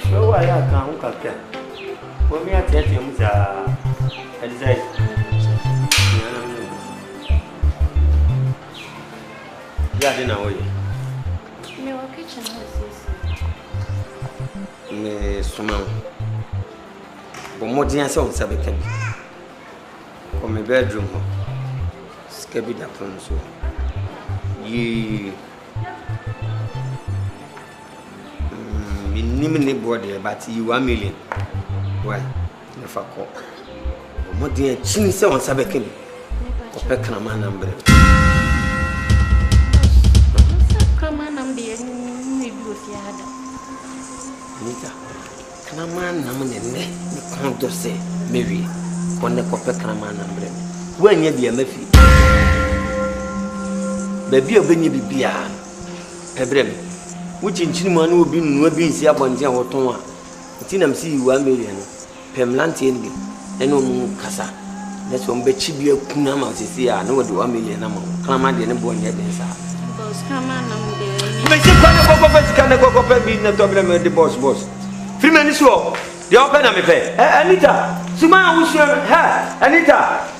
So I can't look at when we are telling you, yeah, dinner way. Me work kitchen Me sumam. But more than some sabbin. From my bedroom, scabby that from so. Ye minimum body, but you 1 million. Why? Never call. More than a chin on Sabekin. Or Peckerman number. Nita, can a man nominate me? Can't just say, maybe, when the Copeckerman number. When you be a Mephi. Baby, a Benny Bibia. Ebrem, which in Chinman will be no being see upon Jan or Toma. Tinam see 1 million. Pemlanti and no Casa. That's one betchy be a kunama, see, I know what do 1 million amount. Come on, then born yet, then, sir. Because come on, But you can't go up and be in the problem with the boss. 3 minutes walk. The open and me pay. Anita, Suma, who's your hair? Anita.